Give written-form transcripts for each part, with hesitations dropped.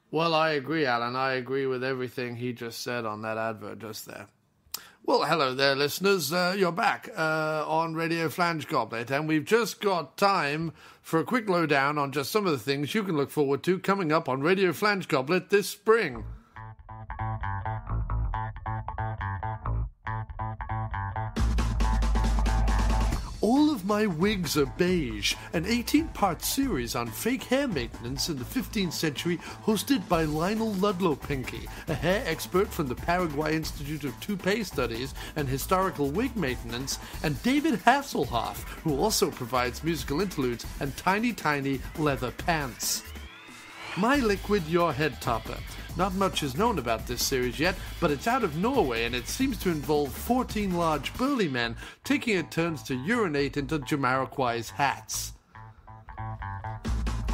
Well, I agree, Alan. I agree with everything he just said on that advert just there. Well, hello there, listeners. You're back on Radio Flange Goblet, and we've just got time for a quick lowdown on just some of the things you can look forward to coming up on Radio Flange Goblet this spring. All of My Wigs Are Beige, an 18-part series on fake hair maintenance in the 15th century, hosted by Lionel Ludlow Pinky, a hair expert from the Paraguay Institute of Toupee Studies and Historical Wig Maintenance, and David Hasselhoff, who also provides musical interludes and tiny leather pants. My Liquid, Your Head Topper. Not much is known about this series yet, but it's out of Norway and it seems to involve 14 large burly men taking it turns to urinate into Jamiroquai's hats.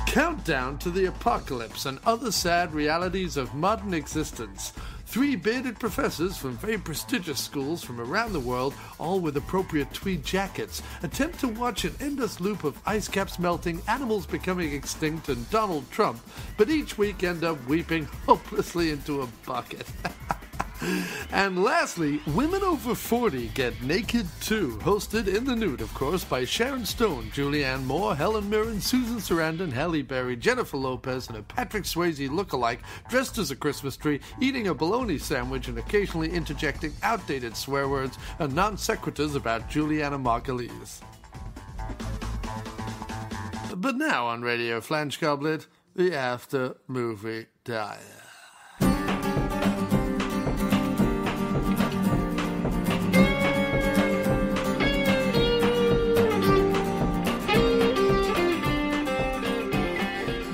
Countdown to the Apocalypse and Other Sad Realities of Modern Existence. 3 bearded professors from very prestigious schools from around the world, all with appropriate tweed jackets, attempt to watch an endless loop of ice caps melting, animals becoming extinct, and Donald Trump, but each week end up weeping hopelessly into a bucket. And lastly, Women Over 40 Get Naked Too, hosted in the nude, of course, by Sharon Stone, Julianne Moore, Helen Mirren, Susan Sarandon, Halle Berry, Jennifer Lopez, and a Patrick Swayze lookalike dressed as a Christmas tree, eating a bologna sandwich and occasionally interjecting outdated swear words and non sequiturs about Juliana Margulies. But now on Radio Flange Goblet, the After Movie Diet.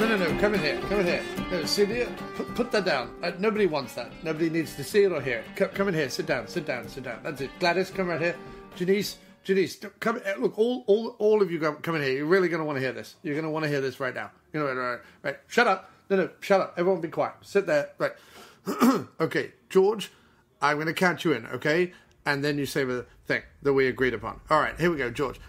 No, come in here. No, see there? Put that down. Nobody wants that. Nobody needs to see it or hear it. Come in here. Sit down. That's it. Gladys, come right here. Janice, come. Look, all of you, come in here. You're really going to want to hear this. You're going to want to hear this right now. You know, right. Shut up. No, shut up. Everyone be quiet. Sit there. Right. Okay, George, I'm going to count you in, okay? And then you say the thing that we agreed upon. All right, here we go, George.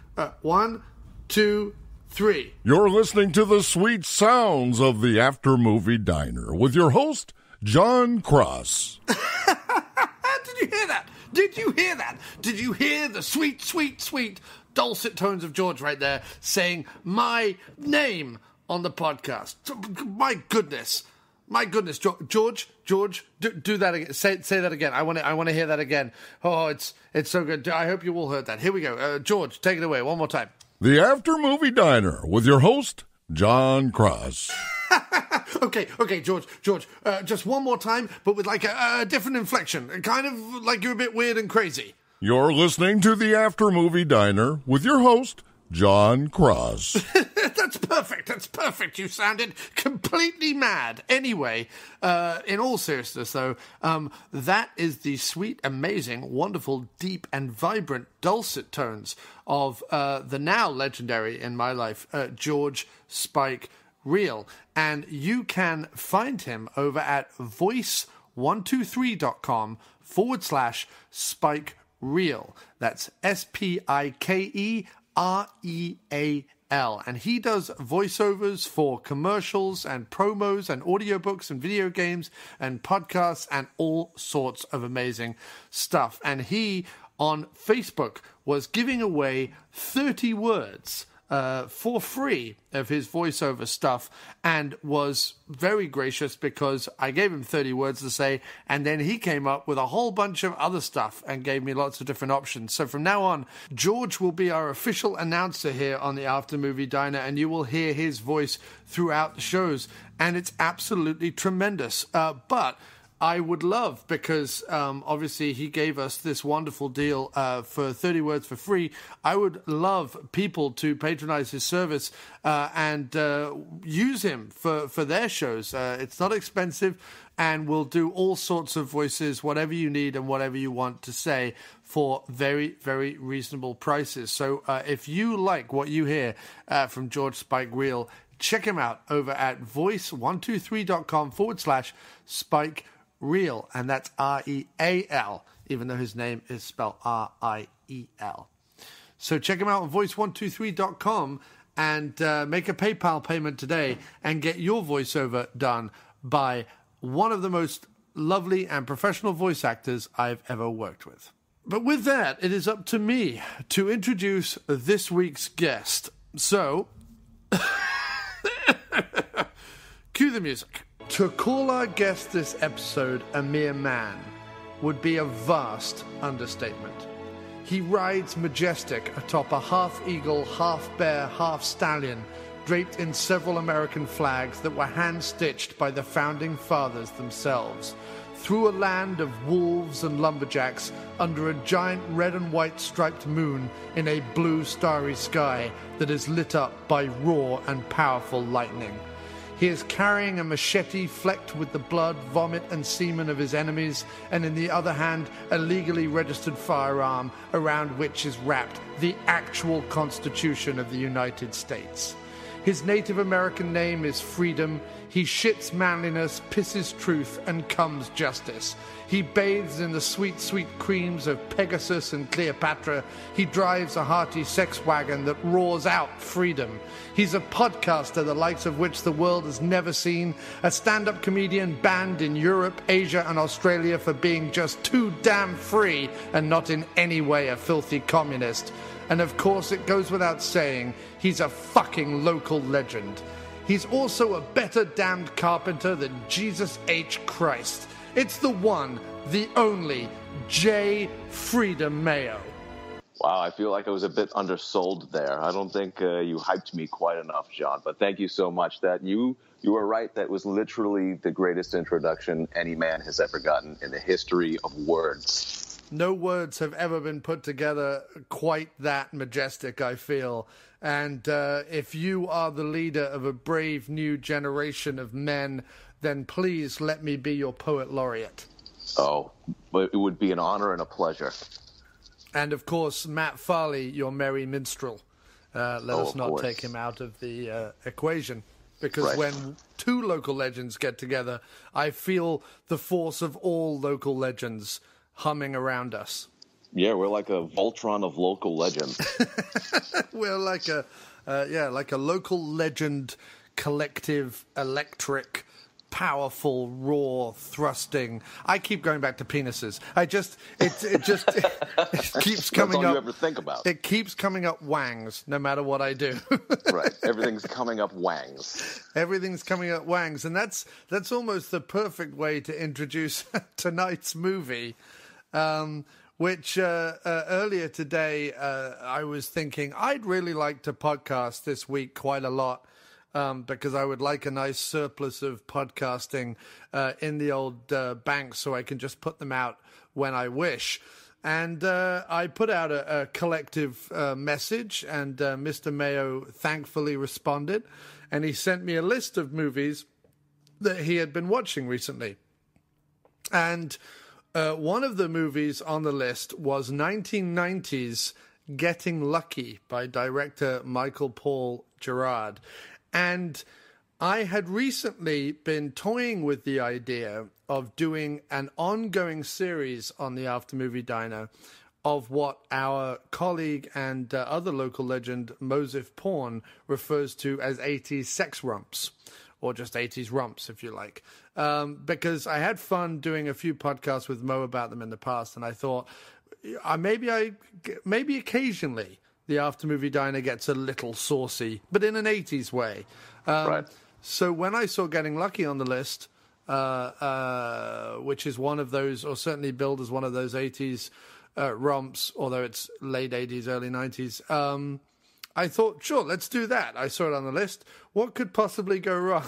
1, 2, 3. You're listening to the sweet sounds of the After Movie Diner with your host, Jon Cross. Did you hear that? Did you hear the sweet dulcet tones of George right there saying my name on the podcast? My goodness, George, do that again. Say that again. I want to hear that again. Oh, it's so good. I hope you all heard that. Here we go. George, take it away one more time. The After Movie Diner with your host, Jon Cross. Okay, George, just one more time, but with like a different inflection, kind of like you're a bit weird and crazy. You're listening to the After Movie Diner with your host, Jon Cross. That's perfect. You sounded completely mad. Anyway, in all seriousness, though, that is the sweet, amazing, wonderful, deep, and vibrant dulcet tones of the now legendary, in my life, George Spike Reel. And you can find him over at voice123.com/Spike Reel. That's SPIKEREAL. And he does voiceovers for commercials and promos and audiobooks and video games and podcasts and all sorts of amazing stuff. And he, on Facebook, was giving away 30 words for free of his voiceover stuff, and was very gracious because I gave him 30 words to say, and then he came up with a whole bunch of other stuff and gave me lots of different options. So from now on, George will be our official announcer here on the After Movie Diner, and you will hear his voice throughout the shows, and it's absolutely tremendous. But I would love, because obviously he gave us this wonderful deal for 30 words for free. I would love people to patronize his service and use him for their shows. It's not expensive, and we'll do all sorts of voices, whatever you need and whatever you want to say, for very, very reasonable prices. So if you like what you hear from George Spike Reel, check him out over at voice123.com/Spike Reel, and that's REAL, even though his name is spelled RIEL. So check him out on voice123.com and make a PayPal payment today and get your voiceover done by one of the most lovely and professional voice actors I've ever worked with. But with that, it is up to me to introduce this week's guest. So, cue the music. To call our guest this episode a mere man would be a vast understatement. He rides majestic atop a half-eagle, half-bear, half-stallion, draped in several American flags that were hand-stitched by the founding fathers themselves, through a land of wolves and lumberjacks under a giant red and white striped moon in a blue starry sky that is lit up by raw and powerful lightning. He is carrying a machete flecked with the blood, vomit, and semen of his enemies, and in the other hand, a legally registered firearm around which is wrapped the actual Constitution of the United States. His Native American name is Freedom. He shits manliness, pisses truth, and comes justice. He bathes in the sweet, sweet creams of Pegasus and Cleopatra. He drives a hearty sex wagon that roars out freedom. He's a podcaster, the likes of which the world has never seen, a stand-up comedian banned in Europe, Asia, and Australia for being just too damn free and not in any way a filthy communist. And of course, it goes without saying, he's a fucking local legend. He's also a better damned carpenter than Jesus H. Christ. It's the one, the only, Jay Freedom Mayo. Wow, I feel like I was a bit undersold there. I don't think you hyped me quite enough, John, but thank you so much. That you were right. That was literally the greatest introduction any man has ever gotten in the history of words. No words have ever been put together quite that majestic, I feel. And if you are the leader of a brave new generation of men, then please let me be your poet laureate. Oh, it would be an honor and a pleasure. And, of course, Matt Farley, your merry minstrel. Let us not take him out of the equation. Because when two local legends get together, I feel the force of all local legends humming around us. Yeah, we're like a Voltron of local legends. We're like a local legend, collective, electric, powerful, raw, thrusting. I keep going back to penises. It keeps coming up. That's all you ever think about. It keeps coming up wangs, no matter what I do. Right. Everything's coming up wangs. Everything's coming up wangs, and that's almost the perfect way to introduce tonight's movie. Which earlier today I was thinking I'd really like to podcast this week quite a lot because I would like a nice surplus of podcasting in the old bank so I can just put them out when I wish. And I put out a collective message, and Mr. Mayo thankfully responded, and he sent me a list of movies that he had been watching recently. And one of the movies on the list was 1990's Getting Lucky by director Michael Paul Gerard. And I had recently been toying with the idea of doing an ongoing series on the After Movie Diner of what our colleague and other local legend, Mosif Porn, refers to as 80s sex romps. Or just 80s romps, if you like. Because I had fun doing a few podcasts with Mo about them in the past, and I thought maybe occasionally the After Movie Diner gets a little saucy, but in an 80s way. Right. So when I saw Getting Lucky on the list, which is one of those, or certainly billed as one of those 80s romps, although it's late 80s, early 90s, I thought, sure, let's do that. I saw it on the list. What could possibly go wrong?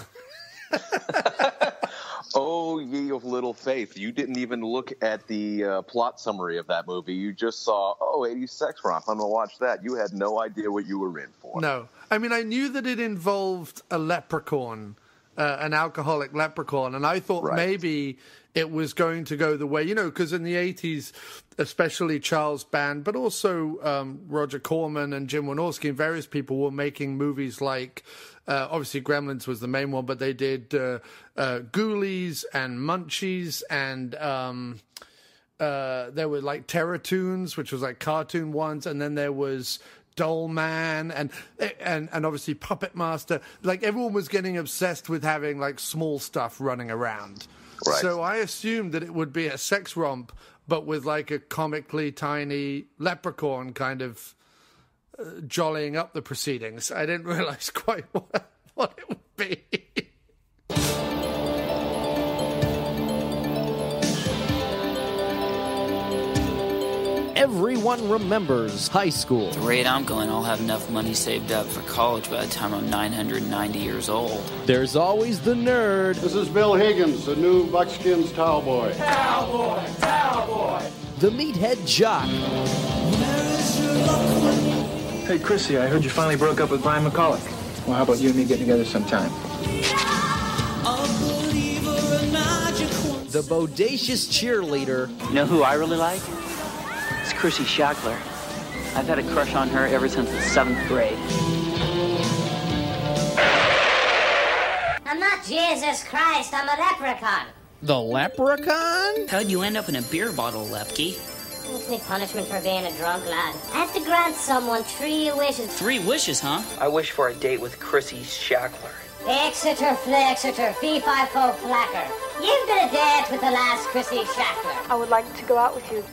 Oh, ye of little faith. You didn't even look at the plot summary of that movie. You just saw, 80s sex romp. I'm going to watch that. You had no idea what you were in for. No. I mean, I knew that it involved a leprechaun, an alcoholic leprechaun, and I thought maybe it was going to go the way, because in the 80s, especially Charles Band, but also Roger Corman and Jim Wynorski and various people were making movies like, obviously Gremlins was the main one, but they did Ghoulies and Munchies, and there were like Terratoons, which was like cartoon ones, and then there was Doll Man and obviously Puppet Master. Like, everyone was getting obsessed with having, like, small stuff running around. Right. So I assumed that it would be a sex romp, but with, like, a comically tiny leprechaun kind of jollying up the proceedings. I didn't realize quite what it would be. Everyone remembers high school. At the rate I'm going, I'll have enough money saved up for college by the time I'm 990 years old. There's always the nerd. This is Bill Higgins, the new Buckskins towel boy. Towel boy. The meathead jock. Hey, Chrissy, I heard you finally broke up with Brian McCullough. Well, how about you and me getting together sometime? The bodacious cheerleader. You know who I really like? It's Chrissy Shackler. I've had a crush on her ever since the 7th grade. I'm not Jesus Christ, I'm a leprechaun. The leprechaun? How'd you end up in a beer bottle, Lepke? It's me punishment for being a drunk lad. I have to grant someone 3 wishes. 3 wishes, huh? I wish for a date with Chrissy Shackler. Exeter, Flexeter, fee-fi-fo, flacker. You've been a date with the last Chrissy Shackler. I would like to go out with you.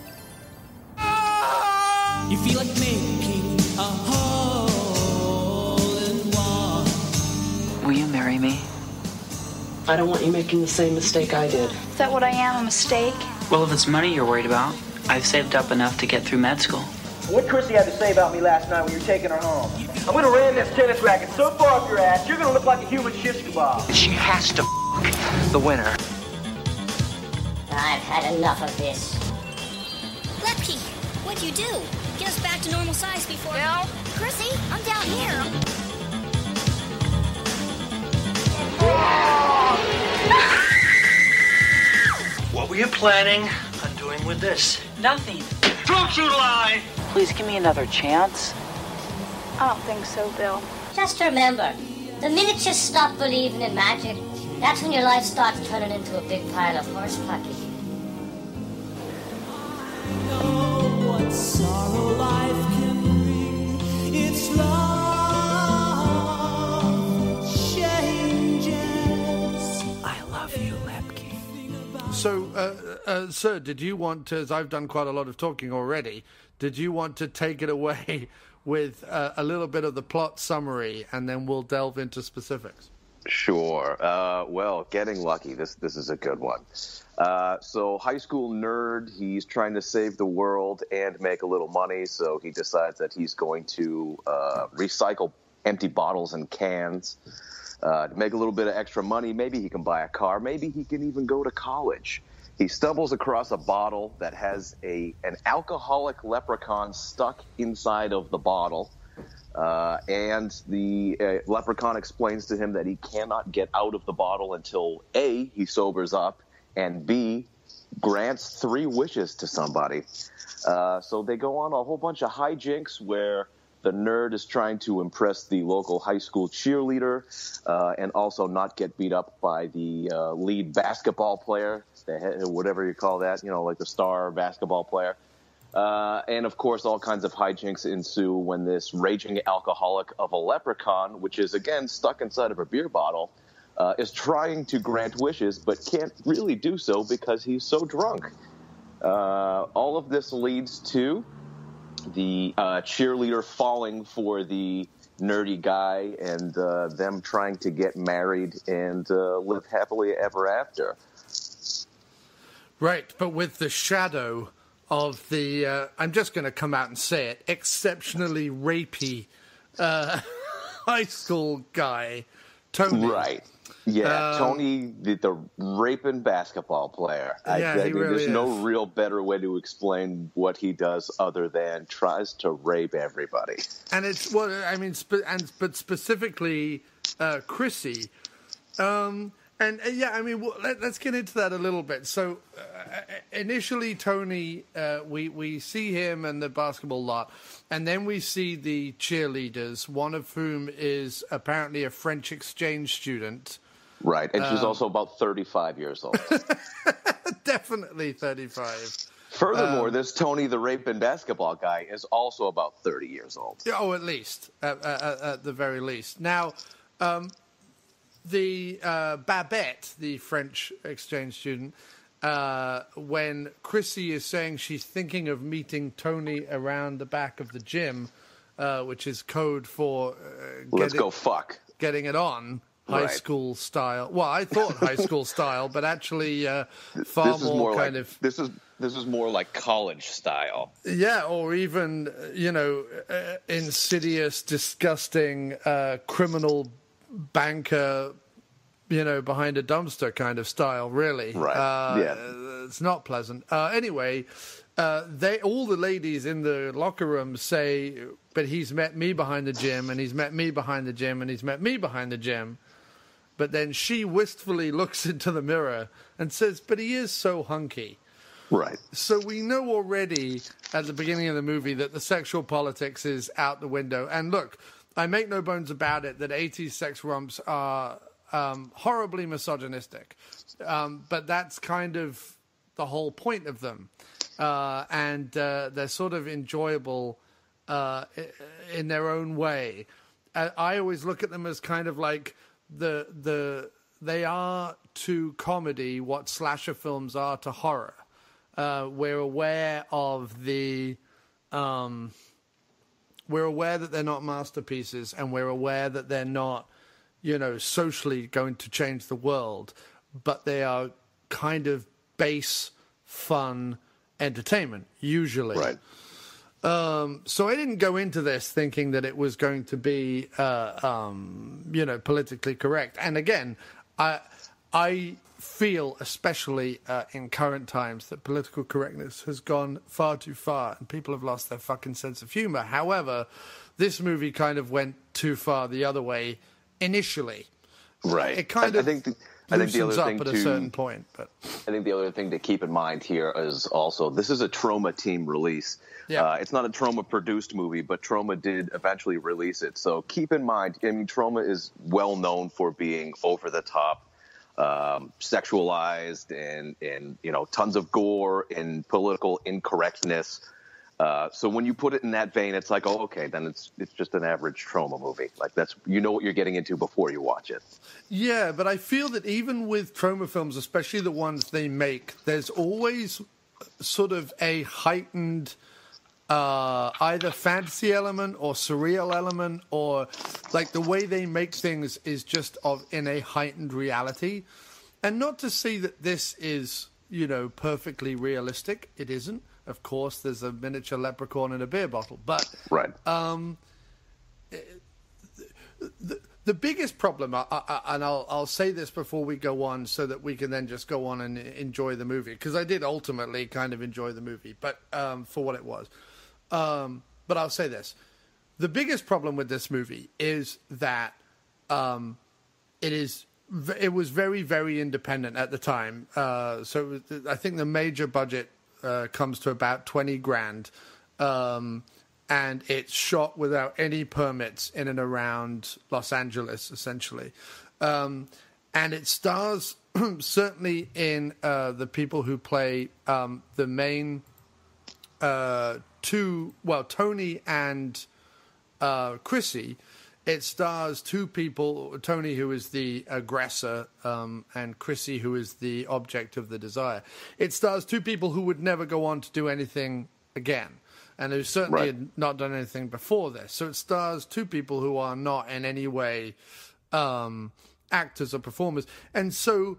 You feel like making a hole in one. Will you marry me? I don't want you making the same mistake I did. Is that what I am, a mistake? Well, if it's money you're worried about, I've saved up enough to get through med school. What Chrissy had to say about me last night when you were taking her home. I'm gonna ram this tennis racket so far up your ass, you're gonna look like a human shish kebab. She has to the winner. I've had enough of this. Lepke, what'd you do? Get us back to normal size before... No. Chrissy, I'm down here. What were you planning on doing with this? Nothing. Don't you lie! Please give me another chance. I don't think so, Bill. Just remember, the minute you stop believing in magic, that's when your life starts turning into a big pile of horse pucky. What sorrow life can bring, it's love changes. I love you, Lepke. So, sir, did you want to, as I've done quite a lot of talking already, did you want to take it away with a little bit of the plot summary, and then we'll delve into specifics? Sure. Well, getting lucky. This is a good one. So high school nerd, he's trying to save the world and make a little money, so he decides that he's going to recycle empty bottles and cans to make a little bit of extra money. Maybe he can buy a car. Maybe he can even go to college. He stumbles across a bottle that has an alcoholic leprechaun stuck inside of the bottle. And the leprechaun explains to him that he cannot get out of the bottle until A, he sobers up, and B, grants 3 wishes to somebody. So they go on a whole bunch of hijinks where the nerd is trying to impress the local high school cheerleader and also not get beat up by the lead basketball player, whatever you call that, like the star basketball player. And, of course, all kinds of hijinks ensue when this raging alcoholic of a leprechaun, which is, again, stuck inside of a beer bottle, is trying to grant wishes but can't really do so because he's so drunk. All of this leads to the cheerleader falling for the nerdy guy and them trying to get married and live happily ever after. Right, but with the shadow of the, I'm just going to come out and say it, exceptionally rapey high school guy, Tony. Right. Yeah, Tony, the raping basketball player. He really there's is. no real better way to explain what he does other than tries to rape everybody. And it's, well, I mean, but specifically Chrissy. Let's get into that a little bit. So, initially, Tony, we see him and the basketball lot, and then we see the cheerleaders, one of whom is apparently a French exchange student. Right, and she's also about 35 years old. Definitely 35. Furthermore, this Tony the raping basketball guy is also about 30 years old. Oh, at least, at the very least. Now, the Babette, the French exchange student, when Chrissy is saying she's thinking of meeting Tony around the back of the gym, which is code for let's go fuck. Getting it on. High school style. Well, I thought high school style, but actually far more kind of... This is more like college style. Yeah, or even, insidious, disgusting criminal banker, behind a dumpster kind of style, really. Right, It's not pleasant. Anyway, all the ladies in the locker room say, but he's met me behind the gym, and he's met me behind the gym, and he's met me behind the gym. But then she wistfully looks into the mirror and says, but he is so hunky. Right. So we know already at the beginning of the movie that the sexual politics is out the window. And look, I make no bones about it that 80s sex romps are horribly misogynistic. But that's kind of the whole point of them. And they're sort of enjoyable in their own way. I always look at them as kind of like they are to comedy what slasher films are to horror. We're aware of we're aware that they're not masterpieces, and we're aware that they're not, socially going to change the world, but they are kind of base, fun entertainment, usually. Right. So I didn't go into this thinking that it was going to be, politically correct. And again, I feel, especially in current times, that political correctness has gone far too far and people have lost their fucking sense of humor. However, this movie kind of went too far the other way initially. Right. It kind of loosens up at a certain point. But I think the other thing to keep in mind here is also this is a Troma team release. Yeah. It's not a Troma-produced movie, but Troma did eventually release it. So keep in mind, Troma is well known for being over-the-top, sexualized, and tons of gore and political incorrectness. So when you put it in that vein, it's like, oh, okay, then it's just an average Troma movie. Like that's what you're getting into before you watch it. Yeah, but I feel that even with Troma films, especially the ones they make, there's always sort of a heightened either fantasy element or surreal element, or like the way they make things is just in a heightened reality. And not to say that this is, perfectly realistic. It isn't. Of course, there's a miniature leprechaun in a beer bottle. But right. The biggest problem, and I'll say this before we go on so that we can then just go on and enjoy the movie, because I did ultimately kind of enjoy the movie, but for what it was. But I'll say this. The biggest problem with this movie is that it was very, very independent at the time. So I think the major budget comes to about $20,000, and it's shot without any permits in and around Los Angeles, essentially. And it stars certainly in the people who play the main Tony and Chrissy. It stars two people, Tony, who is the aggressor, and Chrissy, who is the object of the desire. It stars two people who would never go on to do anything again, and who certainly had not done anything before this. So it stars two people who are not in any way actors or performers. And so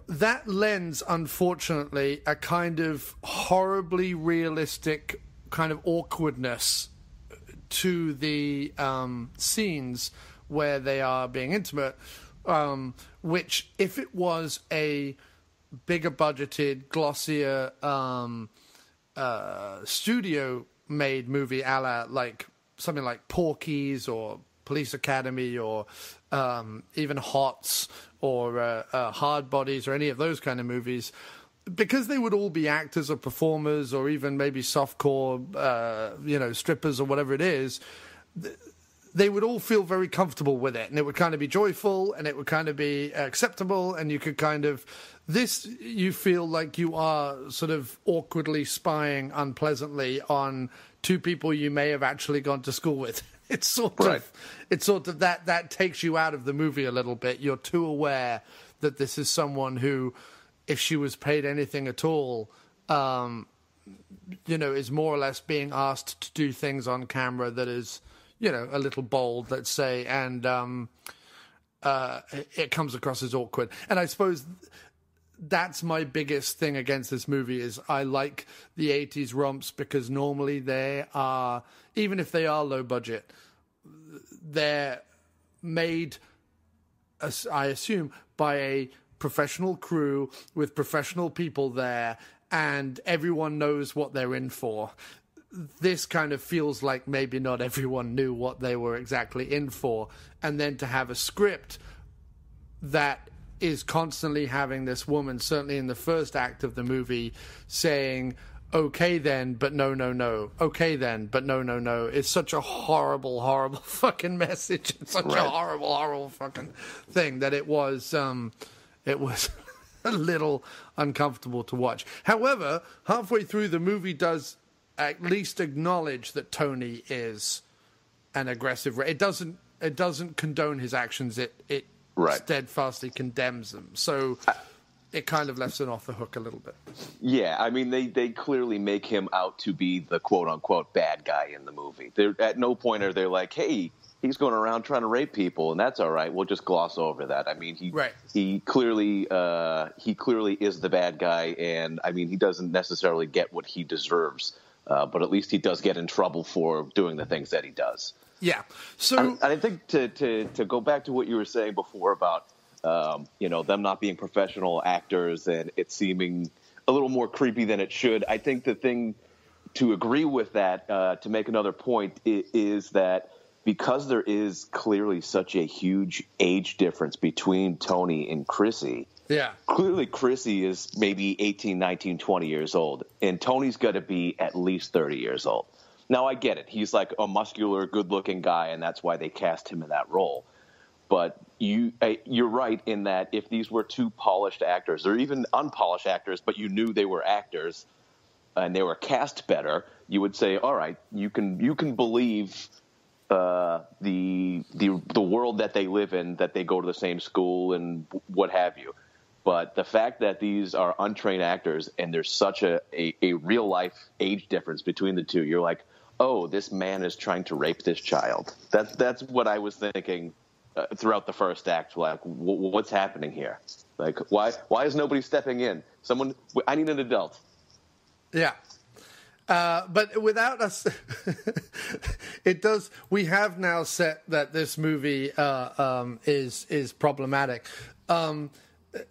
that lends, unfortunately, a kind of horribly realistic kind of awkwardness to the scenes where they are being intimate, which, if it was a bigger budgeted, glossier studio-made movie, a la like something like Porky's or Police Academy or even Hots or Hard Bodies or any of those kind of movies, because they would all be actors or performers or even maybe softcore, strippers or whatever it is, they would all feel very comfortable with it, and it would kind of be joyful, and it would kind of be acceptable, and you could kind of... you feel like you are sort of awkwardly spying unpleasantly on two people you may have actually gone to school with. It's sort of that takes you out of the movie a little bit. You're too aware that this is someone who, if she was paid anything at all, is more or less being asked to do things on camera that is, a little bold, let's say, and it comes across as awkward. And I suppose that's my biggest thing against this movie is I like the 80s romps because normally they are, even if they are low budget, they're made, I assume, by a professional crew with professional people there, and everyone knows what they're in for. This kind of feels like maybe not everyone knew what they were exactly in for, and then to have a script that is constantly having this woman, certainly in the first act of the movie, saying, okay then, but no, no, no. Okay then, but no, no, no. It's such a horrible, horrible fucking message. It's such a horrible, horrible fucking thing that it was a little uncomfortable to watch. However, halfway through the movie does at least acknowledge that Tony is an aggressive... It doesn't condone his actions. It steadfastly condemns them. So it kind of lets it off the hook a little bit. Yeah, I mean, they clearly make him out to be the quote-unquote bad guy in the movie. They're at no point are they like, hey, he's going around trying to rape people, and that's all right. We'll just gloss over that. I mean, he clearly is the bad guy, and, I mean, he doesn't necessarily get what he deserves, but at least he does get in trouble for doing the things that he does. Yeah. So I think to go back to what you were saying before about them not being professional actors and it seeming a little more creepy than it should, I think the thing to agree with that, to make another point, is that because there is clearly such a huge age difference between Tony and Chrissy. Yeah. Clearly Chrissy is maybe 18, 19, 20 years old, and Tony's got to be at least 30 years old. Now, I get it. He's like a muscular, good-looking guy, and that's why they cast him in that role. But you're right in that if these were two polished actors, or even unpolished actors, but you knew they were actors and they were cast better, you would say, all right, you can believe the world that they live in, that they go to the same school and what have you. But the fact that these are untrained actors and there's such a real-life age difference between the two, you're like, oh, this man is trying to rape this child. That's what I was thinking throughout the first act. Like, what's happening here? Like, why is nobody stepping in? I need an adult. Yeah. But without us, it does. We have now set that this movie is problematic.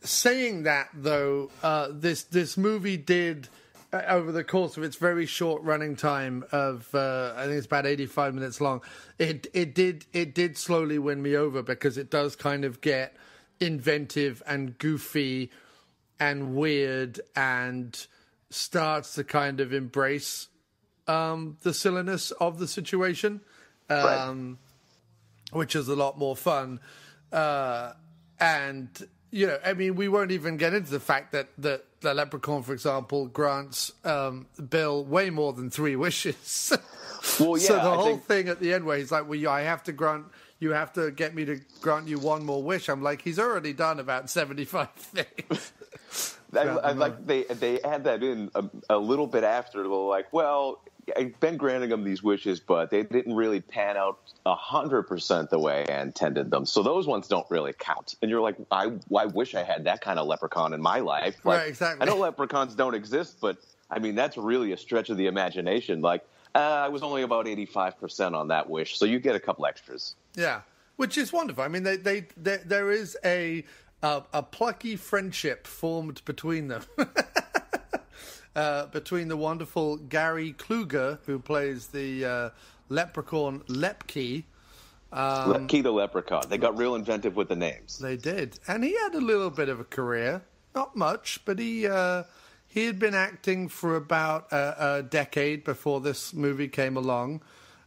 Saying that, though, this movie did, over the course of its very short running time of, I think it's about 85 minutes long, it did slowly win me over because it does kind of get inventive and goofy and weird and starts to kind of embrace the silliness of the situation, which is a lot more fun. And... I mean, we won't even get into the fact that the leprechaun, for example, grants Bill way more than 3 wishes. Well, yeah, so the whole thing at the end where he's like, well, you have to get me to grant you one more wish. I'm like, he's already done about 75 things. I like they add that in a little bit after. They're like, well, I've been granting them these wishes, but they didn't really pan out 100% the way I intended them. So those ones don't really count. And you're like, I wish I had that kind of leprechaun in my life. Like, right, exactly. I know leprechauns don't exist, but I mean, that's really a stretch of the imagination. Like, I was only about 85% on that wish, so you get a couple extras. Yeah, which is wonderful. I mean, there is a plucky friendship formed between them. Between the wonderful Gary Kluger, who plays the leprechaun Lepke. Lepke the leprechaun. They got real inventive with the names. They did. And he had a little bit of a career. Not much, but he had been acting for about a decade before this movie came along.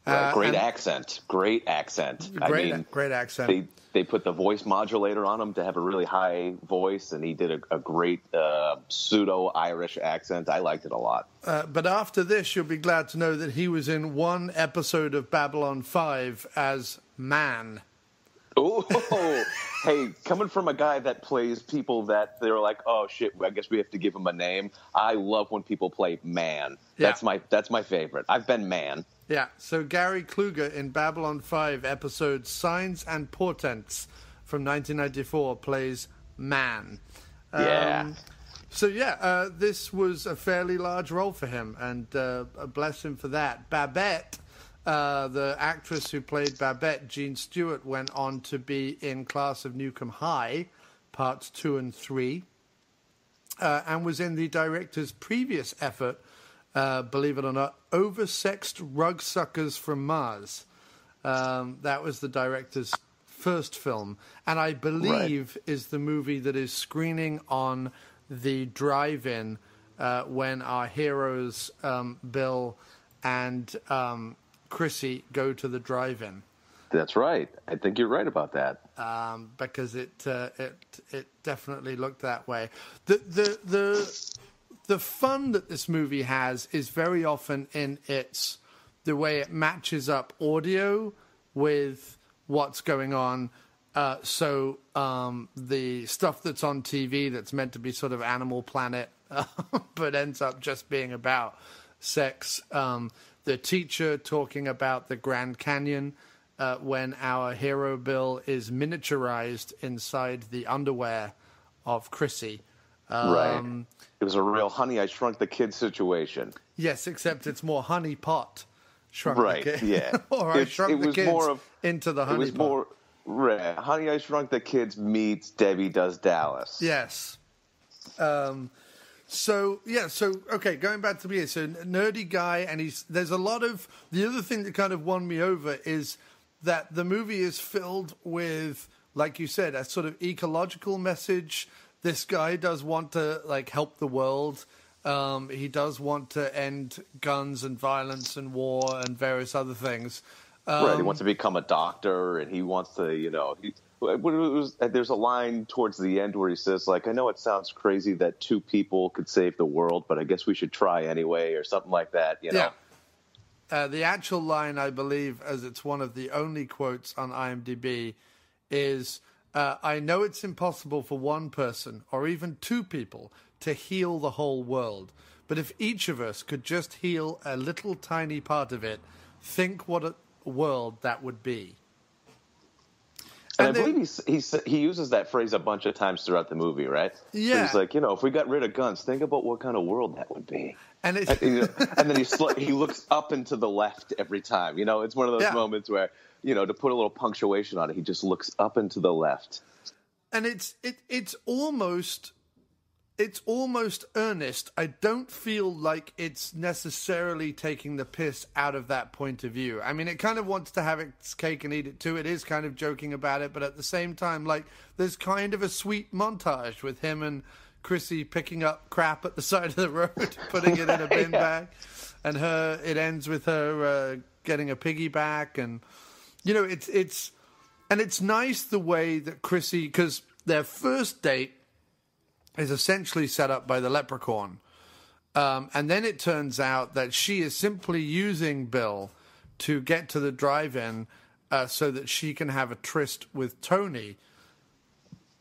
Great accent. Great accent. Great accent. They put the voice modulator on him to have a really high voice, and he did a great pseudo-Irish accent. I liked it a lot. But after this, you'll be glad to know that he was in one episode of Babylon 5 as Man. Oh, hey, coming from a guy that plays people that they're like, oh, shit, I guess we have to give him a name. I love when people play Man. Yeah. That's my favorite. I've been Man. Yeah, so Gary Kluger in Babylon 5 episode Signs and Portents from 1994 plays Man. This was a fairly large role for him, and bless him for that. Babette, the actress who played Babette, Jean Stewart, went on to be in Class of Newcomb High, parts 2 and 3, and was in the director's previous effort, believe it or not, Oversexed Rug Suckers from Mars. That was the director's first film, and I believe is the movie that is screening on the drive-in when our heroes, Bill and Chrissy, go to the drive-in. That's right. I think you're right about that. Because it definitely looked that way. The fun that this movie has is very often in the way it matches up audio with what's going on. So the stuff that's on TV that's meant to be sort of Animal Planet, but ends up just being about sex. The teacher talking about the Grand Canyon when our hero Bill is miniaturized inside the underwear of Chrissy. Right. It was a real Honey, I Shrunk the Kid situation. Yes, except it's more Honey Pot Shrunk the Kid. Yeah. Or I Shrunk the Kids into the Honey Pot. Honey, I Shrunk the Kids meets Debbie Does Dallas. Yes. Okay, going back to the beginning. So, nerdy guy, and there's a lot of... The other thing that kind of won me over is that the movie is filled with, like you said, a sort of ecological message. This guy does want to help the world. He does want to end guns and violence and war and various other things. Right. He wants to become a doctor, and he wants to, there's a line towards the end where he says, I know it sounds crazy that 2 people could save the world, but I guess we should try anyway, or something like that. Yeah. The actual line, I believe, as it's one of the only quotes on IMDb, is. I know it's impossible for one person or even 2 people to heal the whole world. But if each of us could just heal a little tiny part of it, think what a world that would be. And I believe he uses that phrase a bunch of times throughout the movie, right? Yeah. So he's like, if we got rid of guns, think about what kind of world that would be. And then he looks up and to the left every time. It's one of those moments where, to put a little punctuation on it, he just looks up and to the left. And it's almost earnest. I don't feel like it's necessarily taking the piss out of that point of view. I mean, it kind of wants to have its cake and eat it too. It is kind of joking about it, but at the same time, there's kind of a sweet montage with him and Chrissy picking up crap at the side of the road, putting it in a bin bag, and it ends with her getting a piggyback, and it's nice the way that Chrissy, because their first date is essentially set up by the leprechaun. And then it turns out that she is simply using Bill to get to the drive-in so that she can have a tryst with Tony.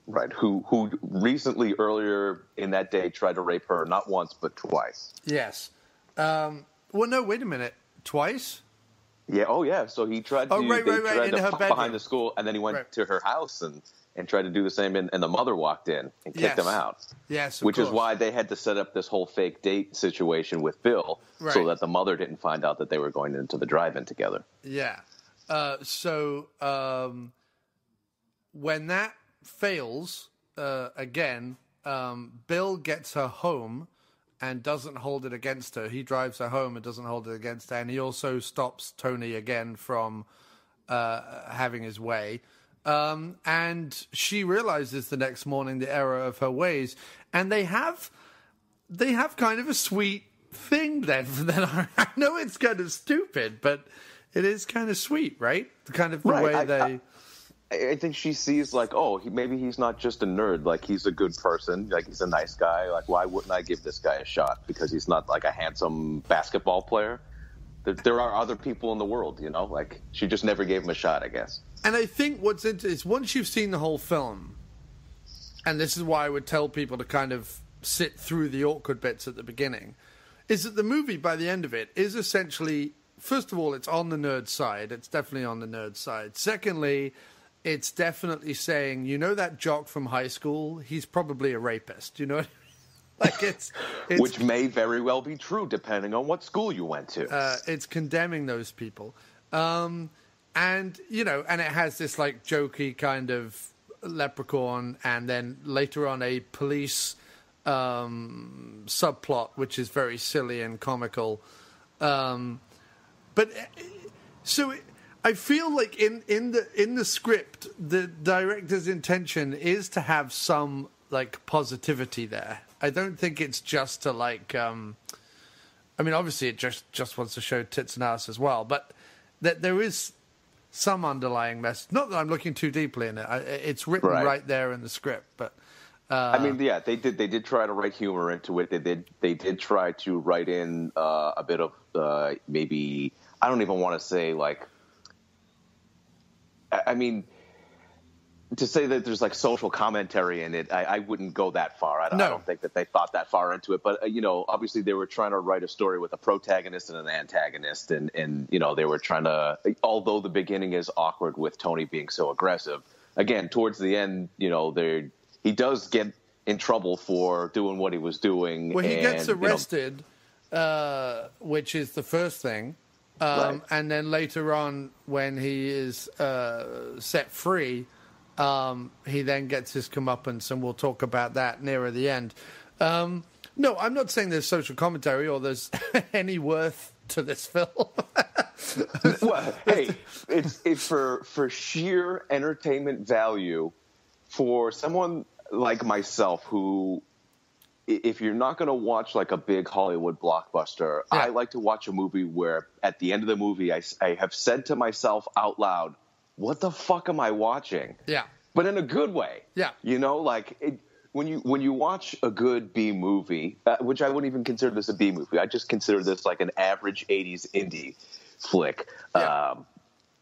Right, who recently, earlier in that day, tried to rape her, not once, but twice. Yes. Well, no, wait a minute. Twice? Yeah, so he tried to, right, in her bedroom. Behind the school, and then he went to her house and tried to do the same, and the mother walked in and kicked him out. Yes, which is why they had to set up this whole fake date situation with Bill, so that the mother didn't find out that they were going into the drive-in together. Yeah. When that fails, again, Bill gets her home and doesn't hold it against her. He drives her home and doesn't hold it against her, and he also stops Tony again from having his way. And she realizes the next morning the error of her ways, and they have kind of a sweet thing then. I know it's kind of stupid, but it is kind of sweet, right? Kind of the way they... I think she sees like, maybe he's not just a nerd. Like, he's a good person. Like, he's a nice guy. Like, why wouldn't I give this guy a shot? Because he's not like a handsome basketball player. There are other people in the world, you know? Like, she just never gave him a shot, I guess. And I think what's interesting is once you've seen the whole film, and this is why I would tell people to kind of sit through the awkward bits at the beginning, is that the movie, by the end of it, is essentially, first of all, it's on the nerd side. It's definitely on the nerd side. Secondly, it's definitely saying, you know that jock from high school? He's probably a rapist, you know what I mean? Like it's which may very well be true, depending on what school you went to. It's condemning those people. And, you know, and it has this, like, jokey kind of leprechaun, and then later on a police subplot, which is very silly and comical. But so I feel like in the script, the director's intention is to have some, like, positivity there. I don't think it's just to, like, I mean, obviously it just wants to show tits and ass as well, but that there is some underlying message. Not that I'm looking too deeply in it. It's written right there in the script, but I mean, yeah, they did try to write humor into it. They did try to write in a bit of maybe, I don't even want to say, like, I mean, to say that there's, like, social commentary in it, I wouldn't go that far. I don't think that they thought that far into it. But, you know, obviously they were trying to write a story with a protagonist and an antagonist. And you know, they were trying to, although the beginning is awkward with Tony being so aggressive, again, towards the end, you know, he does get in trouble for doing what he was doing. Well, he gets arrested, which is the first thing. And then later on, when he is set free, he then gets his comeuppance, and we'll talk about that nearer the end. No, I'm not saying there's social commentary or there's any worth to this film. Well, hey, it's for sheer entertainment value for someone like myself who, if you're not going to watch like a big Hollywood blockbuster, I like to watch a movie where at the end of the movie I have said to myself out loud, what the fuck am I watching? Yeah. But in a good way. Yeah. You know, like when you watch a good B movie, which I wouldn't even consider this a B movie. I just consider this like an average 80s indie flick. Yeah.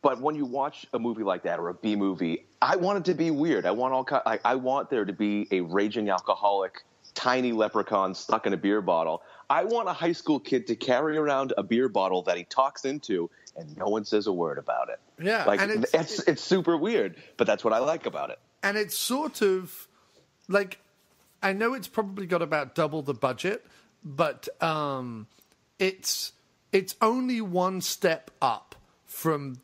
But when you watch a movie like that or a B movie, I want it to be weird. I want there to be a raging alcoholic, tiny leprechaun stuck in a beer bottle. I want a high school kid to carry around a beer bottle that he talks into, and no one says a word about it. Yeah, like and it's super weird, but that's what I like about it. And it's sort of like, I know it's probably got about double the budget, but it's only one step up from,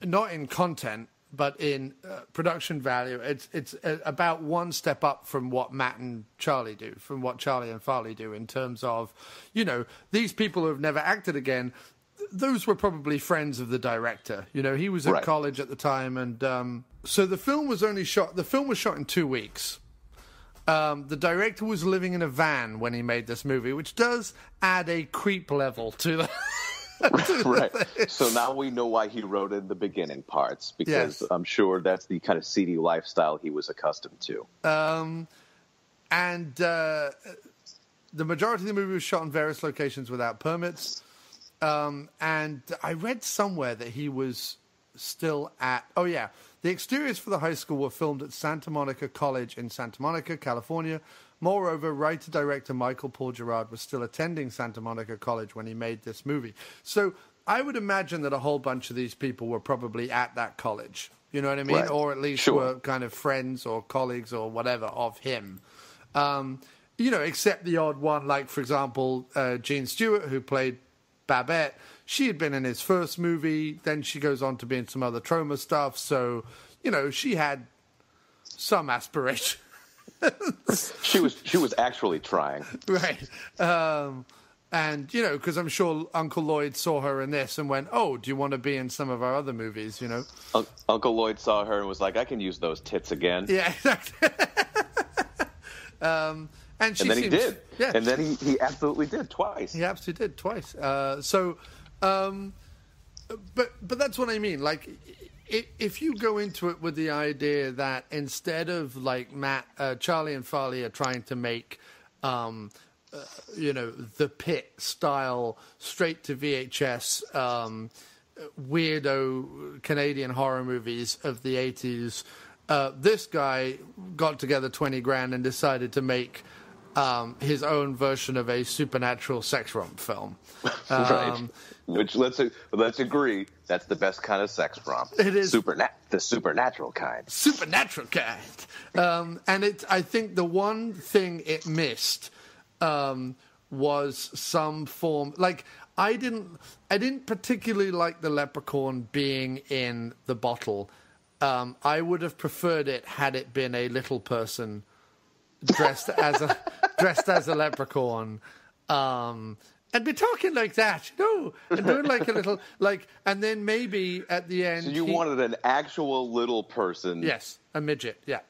not in content, but in production value. It's about one step up from what Matt and Charlie do, from what Charlie and Farley do, in terms of, you know, these people who have never acted again, those were probably friends of the director. You know, he was at college at the time, and so the film was shot in 2 weeks. The director was living in a van when he made this movie, which does add a creep level to the... Right. So now we know why he wrote in the beginning parts, because I'm sure that's the kind of seedy lifestyle he was accustomed to. And the majority of the movie was shot in various locations without permits. And I read somewhere that he was still at... Oh, yeah. The exteriors for the high school were filmed at Santa Monica College in Santa Monica, California. Moreover, writer-director Michael Paul Gerard was still attending Santa Monica College when he made this movie. So I would imagine that a whole bunch of these people were probably at that college. You know what I mean? Right. Or at least were kind of friends or colleagues or whatever of him. You know, except the odd one, like, for example, Jean Stewart, who played Babette. She had been in his first movie. Then she goes on to be in some other Troma stuff. So, you know, she had some aspiration. She was actually trying. Right. And, you know, because I'm sure Uncle Lloyd saw her in this and went, oh, do you want to be in some of our other movies, you know? Uncle Lloyd saw her and was like, I can use those tits again. Yeah, exactly. And then he did. Yeah. And then he absolutely did twice. He absolutely did twice. But that's what I mean. Like, if you go into it with the idea that instead of like Charlie and Farley are trying to make, the Pit style straight to VHS weirdo Canadian horror movies of the 80s, this guy got together 20 grand and decided to make his own version of a supernatural sex romp film. Right. Which, let's agree, that's the best kind of sex romp. It is. The supernatural kind. Supernatural kind. And I think the one thing it missed was some form... Like, I didn't particularly like the leprechaun being in the bottle. I would have preferred it had it been a little person dressed as a leprechaun, and be talking like that, and doing like a little and then maybe at the end. So you wanted an actual little person? Yes, a midget. Yeah,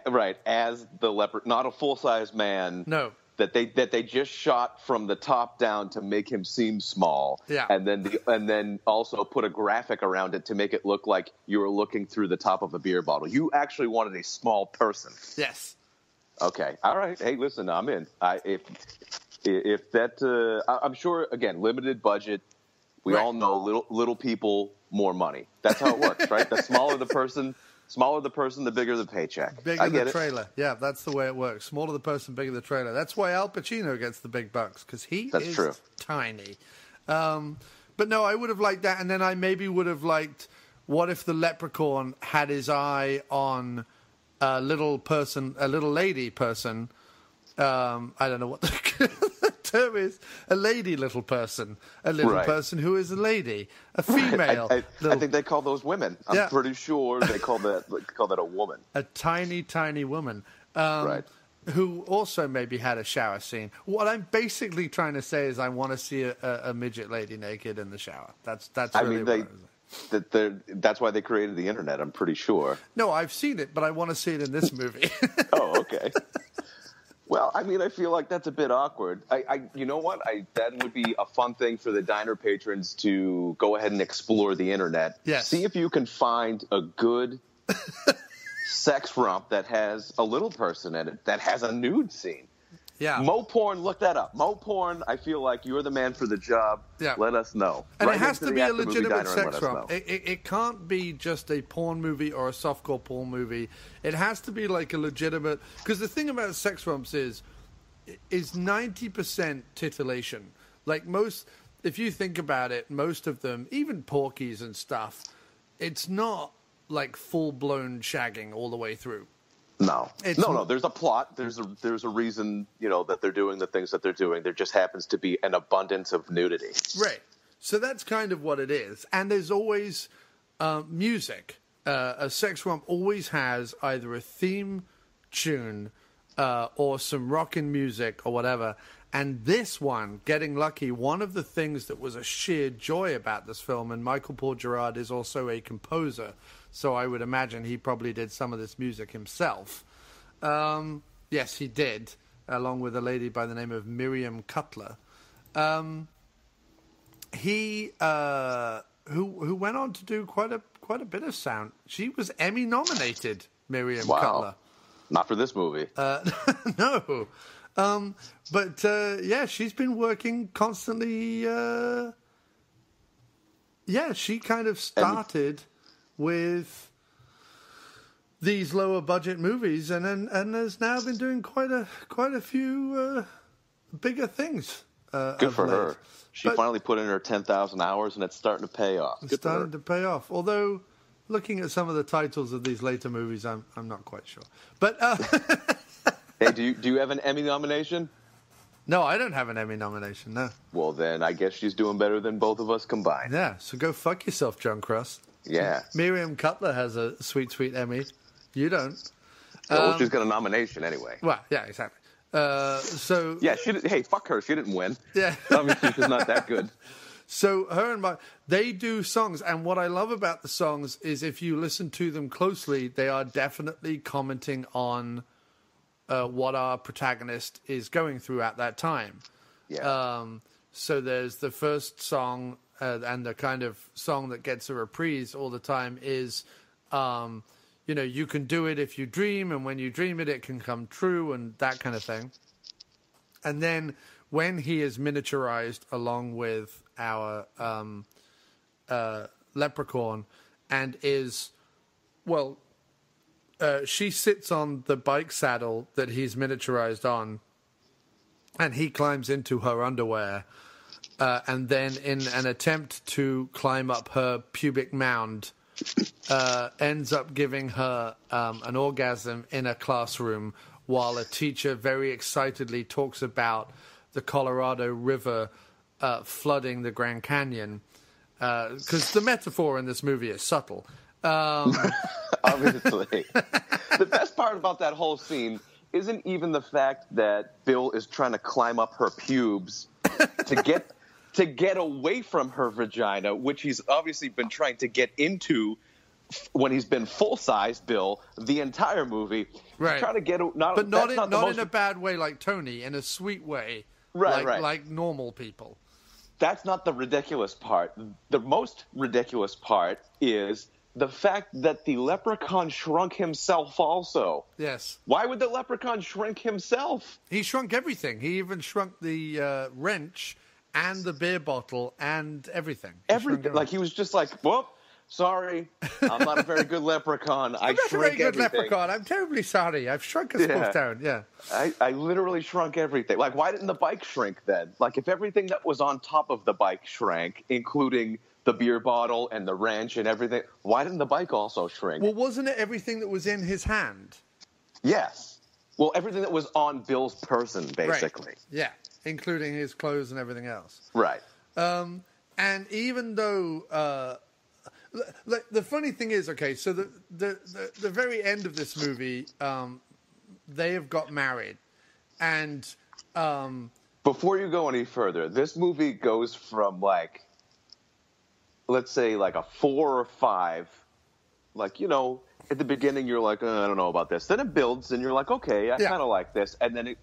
right, as the leper, not a full-size man. No. That they just shot from the top down to make him seem small, yeah, and then also put a graphic around it to make it look like you were looking through the top of a beer bottle. You actually wanted a small person. Yes. Okay. All right. Hey, listen, I'm in. If that, I'm sure. Again, limited budget. We all know little people, more money. That's how it works, right? The smaller the person, the bigger the paycheck. Bigger the trailer. Yeah, that's the way it works. Smaller the person, bigger the trailer. That's why Al Pacino gets the big bucks, because he is true. Tiny. But no, I would have liked that, and then I maybe would have liked, what if the leprechaun had his eye on a little lady person. I don't know what the term is. A little person who is a lady, a female. I think they call those women. I'm pretty sure they call that a woman. A tiny, tiny woman. Right. Who also maybe had a shower scene. What I'm basically trying to say is I want to see a midget lady naked in the shower. That's really what that's why they created the internet, I'm pretty sure. No, I've seen it, but I want to see it in this movie. Oh, okay. Well, I mean, I feel like that's a bit awkward. You know what? That would be a fun thing for the diner patrons to go ahead and explore the internet. Yes. See if you can find a good sex romp that has a little person in it, that has a nude scene. Yeah. Mo Porn, look that up. Mo Porn, I feel like you're the man for the job. Yeah. Let us know. And it has to be a legitimate sex romp. It can't be just a porn movie or a softcore porn movie. It has to be like a legitimate... Because the thing about sex romps is 90% titillation. Like most... If you think about it, most of them, even Porky's and stuff, it's not like full-blown shagging all the way through. No. There's a plot. There's a reason, that they're doing the things that they're doing. There just happens to be an abundance of nudity. Right. So that's kind of what it is. And there's always music. A sex romp always has either a theme tune or some rockin' music or whatever. And this one, Getting Lucky, one of the things that was a sheer joy about this film, and Michael Paul Gerard is also a composer, so I would imagine he probably did some of this music himself. Yes, he did, along with a lady by the name of Miriam Cutler. He who went on to do quite a bit of sound. She was Emmy nominated, Miriam Cutler. Not for this movie. No. But she's been working constantly. She kind of started with these lower budget movies, and has now been doing quite a few bigger things. Good for her. She finally put in her 10,000 hours, and it's starting to pay off. It's starting to pay off. Although, looking at some of the titles of these later movies, I'm not quite sure. But hey, do you have an Emmy nomination? No, I don't have an Emmy nomination. No. Well, then I guess she's doing better than both of us combined. Yeah. So go fuck yourself, Jon Cross. Yeah. Miriam Cutler has a sweet, sweet Emmy. You don't. Well, she's got a nomination anyway. Well, yeah, exactly. Yeah, hey, fuck her. She didn't win. Yeah. Obviously, she's not that good. So her and they do songs, and what I love about the songs is if you listen to them closely, they are definitely commenting on what our protagonist is going through at that time. Yeah. So there's the first song, and the kind of song that gets a reprise all the time is, you can do it if you dream, and when you dream it, it can come true, and that kind of thing. And then when he is miniaturized along with our leprechaun and is, she sits on the bike saddle that he's miniaturized on, and he climbs into her underwear, and then in an attempt to climb up her pubic mound, ends up giving her an orgasm in a classroom while a teacher very excitedly talks about the Colorado River flooding the Grand Canyon, because the metaphor in this movie is subtle. Obviously. The best part about that whole scene isn't even the fact that Bill is trying to climb up her pubes to get away from her vagina, which he's obviously been trying to get into when he's been full-size Bill the entire movie. Right. He's trying to get not in a bad way like Tony, in a sweet way. Right. Like normal people. That's not the ridiculous part. The most ridiculous part is the fact that the leprechaun shrunk himself also. Yes. Why would the leprechaun shrink himself? He shrunk everything. He even shrunk the wrench and the beer bottle and everything. Everything. Like, he was just like, whoop, sorry, I'm not a very good leprechaun. I'm not a very good leprechaun. I'm terribly sorry. I've shrunk us both down. Yeah. I literally shrunk everything. Like, why didn't the bike shrink then? Like, if everything that was on top of the bike shrank, including the beer bottle and the wrench and everything, why didn't the bike also shrink? Well, wasn't it everything that was in his hand? Yes. Well, everything that was on Bill's person, basically. Right. Yeah, including his clothes and everything else. Right. And even though... the funny thing is, okay, so the very end of this movie, they have got married. And... before you go any further, this movie goes from, like... let's say like a 4 or 5, like, at the beginning you're like, I don't know about this. Then it builds and you're like, okay, I kind of like this. And then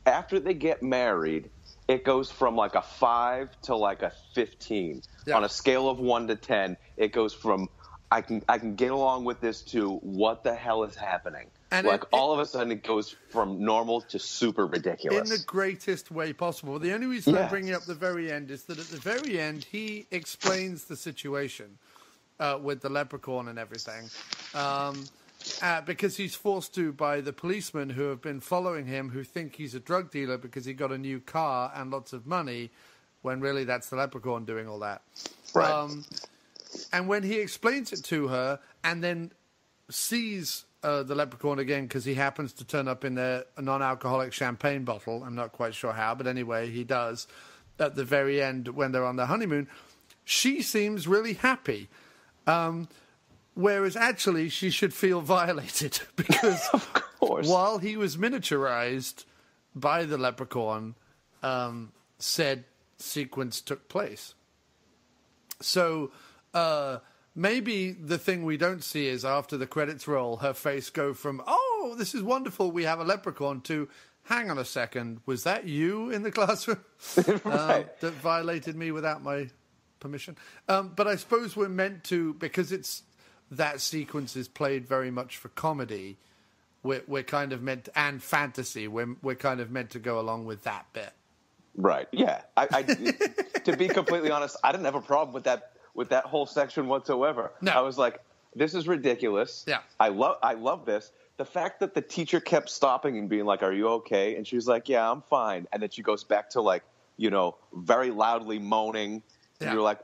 after they get married, it goes from like a 5 to like a 15. Yeah. On a scale of 1 to 10, it goes from I can get along with this to what the hell is happening. And all of a sudden it goes from normal to super ridiculous. In the greatest way possible. The only reason I'm bringing up the very end is that at the very end he explains the situation with the leprechaun and everything. Because he's forced to by the policemen who have been following him, who think he's a drug dealer because he got a new car and lots of money, when really that's the leprechaun doing all that. Right. And when he explains it to her and then sees the leprechaun again, because he happens to turn up in a non-alcoholic champagne bottle, I'm not quite sure how, but anyway, he does, at the very end when they're on their honeymoon, she seems really happy. Whereas actually she should feel violated because while he was miniaturized by the leprechaun, said sequence took place. So maybe the thing we don't see is after the credits roll, her face go from, oh, this is wonderful, we have a leprechaun, to, hang on a second, was that you in the classroom? Right. That violated me without my permission? But I suppose we're meant to, because that sequence is played very much for comedy, we're kind of meant to, and fantasy, we're kind of meant to go along with that bit. Right. Yeah. I to be completely honest, I didn't have a problem with that whole section whatsoever. No. I was like, this is ridiculous. Yeah. I love this. The fact that the teacher kept stopping and being like, are you okay? And she was like, yeah, I'm fine. And then she goes back to, like, very loudly moaning. And you're like,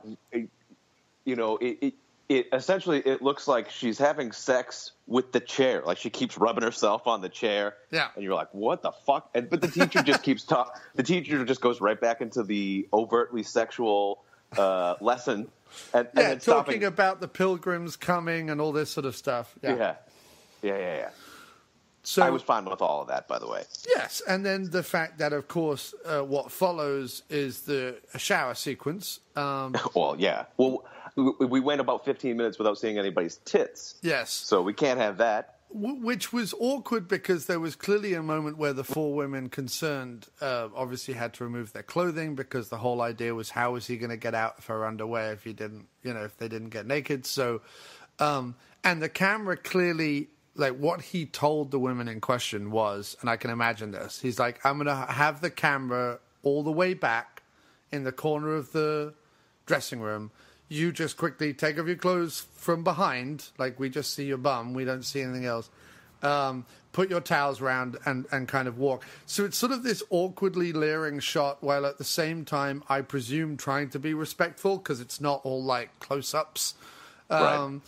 it essentially, it looks like she's having sex with the chair. Like, she keeps rubbing herself on the chair. Yeah. And you're like, what the fuck? But the teacher just keeps talking. The teacher just goes right back into the overtly sexual lesson. And then talking about the pilgrims coming and all this sort of stuff. Yeah. So I was fine with all of that, by the way. Yes, and then the fact that, of course, what follows is the shower sequence. Well, yeah. Well, we went about 15 minutes without seeing anybody's tits. Yes. So we can't have that. Which was awkward because there was clearly a moment where the four women concerned obviously had to remove their clothing because the whole idea was how was he going to get out of her underwear if he didn't, if they didn't get naked. So, and the camera clearly, like what he told the women in question was, and I can imagine this, he's like, I'm going to have the camera all the way back in the corner of the dressing room. You just quickly take off your clothes from behind, like we just see your bum, we don't see anything else. Put your towels around and kind of walk. So it's sort of this awkwardly leering shot, while at the same time, I presume, trying to be respectful, because it's not all like close-ups. Right.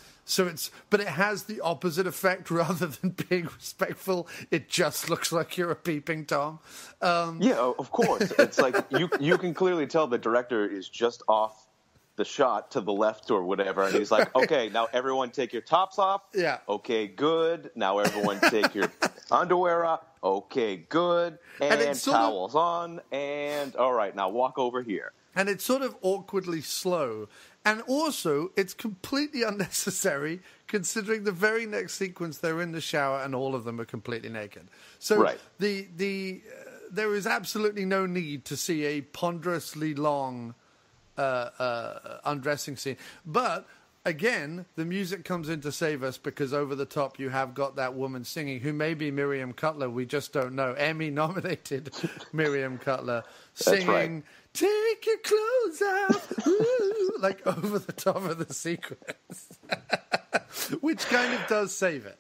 But it has the opposite effect. Rather than being respectful, it just looks like you're a peeping Tom. Yeah, of course. It's like you can clearly tell the director is just off the shot to the left or whatever, and he's like, okay, now everyone take your tops off. Yeah. Okay, good. Now everyone take your underwear off. Okay, good. And towels on. And all right, now walk over here. And it's sort of awkwardly slow. And also, it's completely unnecessary, considering the very next sequence they're in the shower and all of them are completely naked. So right. There is absolutely no need to see a ponderously long undressing scene. But again, the music comes in to save us, because over the top you have got that woman singing, who may be Miriam Cutler, we just don't know. Emmy-nominated Miriam Cutler singing, right. Take your clothes off, ooh, like over the top of the sequence, which kind of does save it.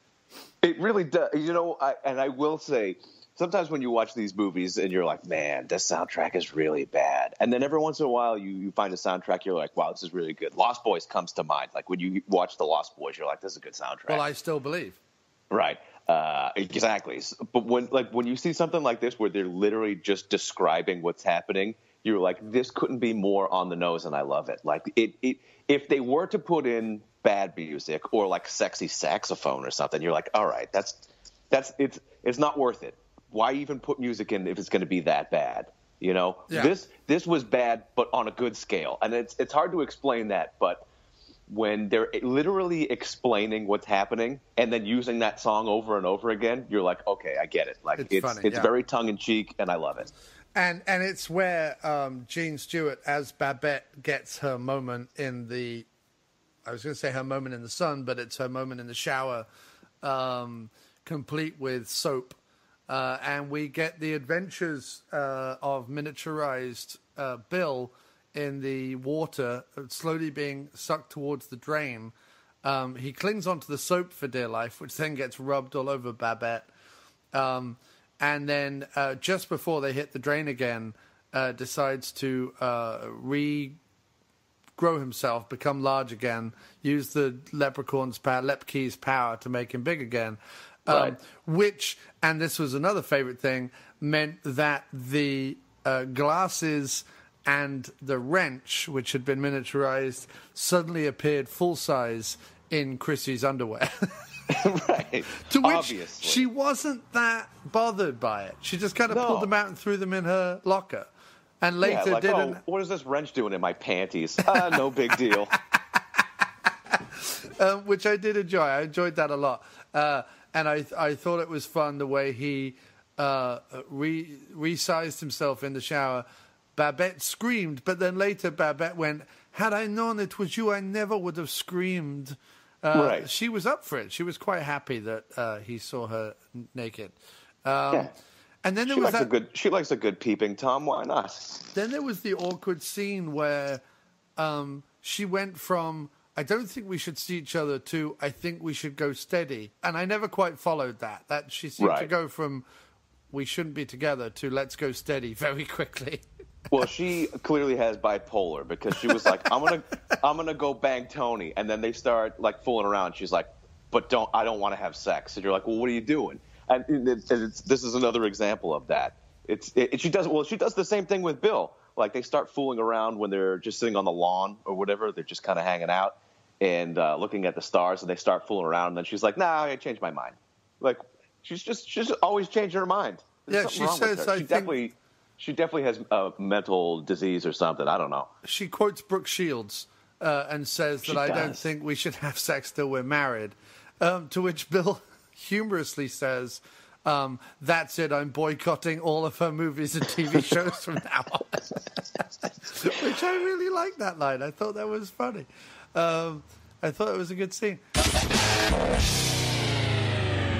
It really does. I will say, sometimes when you watch these movies and you're like, man, this soundtrack is really bad. And then every once in a while you find a soundtrack, you're like, wow, this is really good. Lost Boys comes to mind. Like when you watch The Lost Boys, you're like, this is a good soundtrack. Well, I Still Believe. Right. Exactly. But when you see something like this where they're literally just describing what's happening, you're like, this couldn't be more on the nose, and I love it. Like if they were to put in bad music or like sexy saxophone or something, you're like, all right, it's not worth it. Why even put music in if it's going to be that bad? Yeah. This was bad, but on a good scale. And it's hard to explain that, but when they're literally explaining what's happening and then using that song over and over again, you're like, okay, I get it. Like it's very tongue in cheek, and I love it. And it's where Jean Stewart as Babette gets her moment in the, I was going to say her moment in the sun, but it's her moment in the shower, complete with soap. And we get the adventures of miniaturized Bill in the water, slowly being sucked towards the drain. He clings onto the soap for dear life, which then gets rubbed all over Babette. And then just before they hit the drain again, decides to regrow himself, become large again, use the leprechaun's power, Lepke's power to make him big again. Right. Which, and this was another favorite thing, meant that the glasses and the wrench, which had been miniaturized, suddenly appeared full size in Chrissy's underwear. Right. To which Obviously. she wasn't that bothered by it. She just kind of pulled them out and threw them in her locker. And later didn't. Oh, what is this wrench doing in my panties? No big deal. Which I did enjoy. I enjoyed that a lot. And I thought it was fun the way he resized himself in the shower. Babette screamed, but then later Babette went, had I known it was you, I never would have screamed. Right. She was up for it. She was quite happy that he saw her naked. Yeah. And then she likes a good peeping Tom. Why not? Then there was the awkward scene where she went from, I don't think we should see each other, to I think we should go steady. And I never quite followed that. That she seemed to go from we shouldn't be together to let's go steady very quickly. Well, she clearly has bipolar, because she was like, I'm gonna go bang Tony, and then they start like fooling around. She's like, but I don't want to have sex. And you're like, well, what are you doing? And this is another example of that. She does the same thing with Bill. Like they start fooling around when they're just sitting on the lawn or whatever. They're just kind of hanging out and looking at the stars, and they start fooling around. And then she's like, nah, I changed my mind. Like she's always changing her mind. There's she says, She definitely has a mental disease or something. I don't know. She quotes Brooke Shields and says that I don't think we should have sex till we're married. To which Bill humorously says, that's it, I'm boycotting all of her movies and TV shows from now on. Which I really liked that line. I thought that was funny. I thought it was a good scene.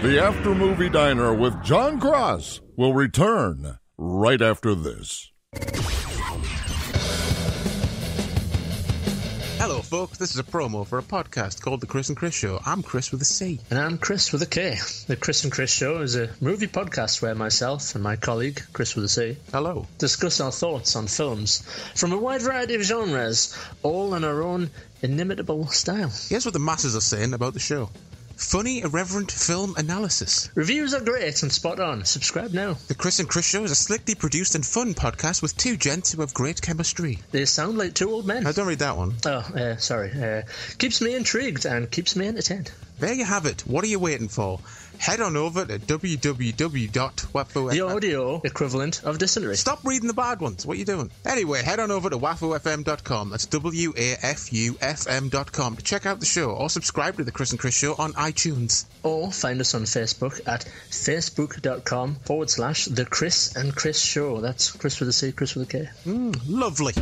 The After Movie Diner with Jon Cross will return right after this. Hello, folks. This is a promo for a podcast called The Chris and Chris Show. I'm Chris with a C. And I'm Chris with a K. The Chris and Chris Show is a movie podcast where myself and my colleague, Chris with a C, hello, discuss our thoughts on films from a wide variety of genres, all in our own inimitable style. Here's what the masses are saying about the show. Funny, irreverent film analysis. Reviews are great and spot on. Subscribe now. The Chris and Chris Show is a slickly produced and fun podcast with two gents who have great chemistry. They sound like two old men. I don't read that one. Oh, sorry. Keeps me intrigued and keeps me entertained. There you have it. What are you waiting for? Head on over to www.wafo.fm. The audio equivalent of dysentery. Stop reading the bad ones. What are you doing? Anyway, head on over to wafofm.com. That's WAFUFM.com to check out the show or subscribe to The Chris and Chris Show on iTunes. Or find us on Facebook at facebook.com/The Chris and Chris Show. That's Chris with a C, Chris with a K. Lovely.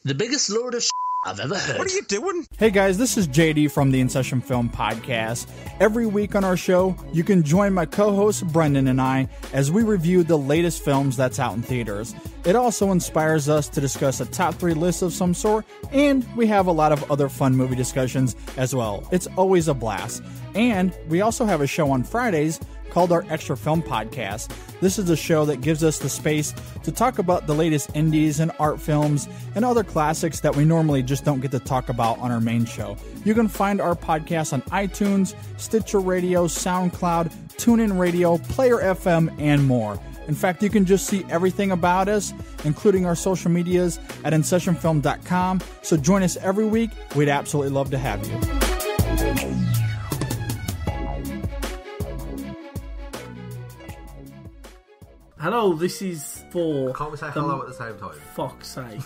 The biggest load of I've ever heard. What are you doing? Hey guys, this is JD from the In Session Film Podcast. Every week on our show, you can join my co-host Brendan and I as we review the latest films that's out in theaters. It also inspires us to discuss a top 3 list of some sort, and we have a lot of other fun movie discussions as well. It's always a blast. And we also have a show on Fridays called our Extra Film Podcast. This is a show that gives us the space to talk about the latest indies and art films and other classics that we normally just don't get to talk about on our main show. You can find our podcast on iTunes, Stitcher Radio, SoundCloud, TuneIn Radio, Player FM, and more. In fact, you can just see everything about us, including our social medias, at InSessionFilm.com. So join us every week. We'd absolutely love to have you. Hello, this is for... Can't we say hello at the same time? Fuck's sake.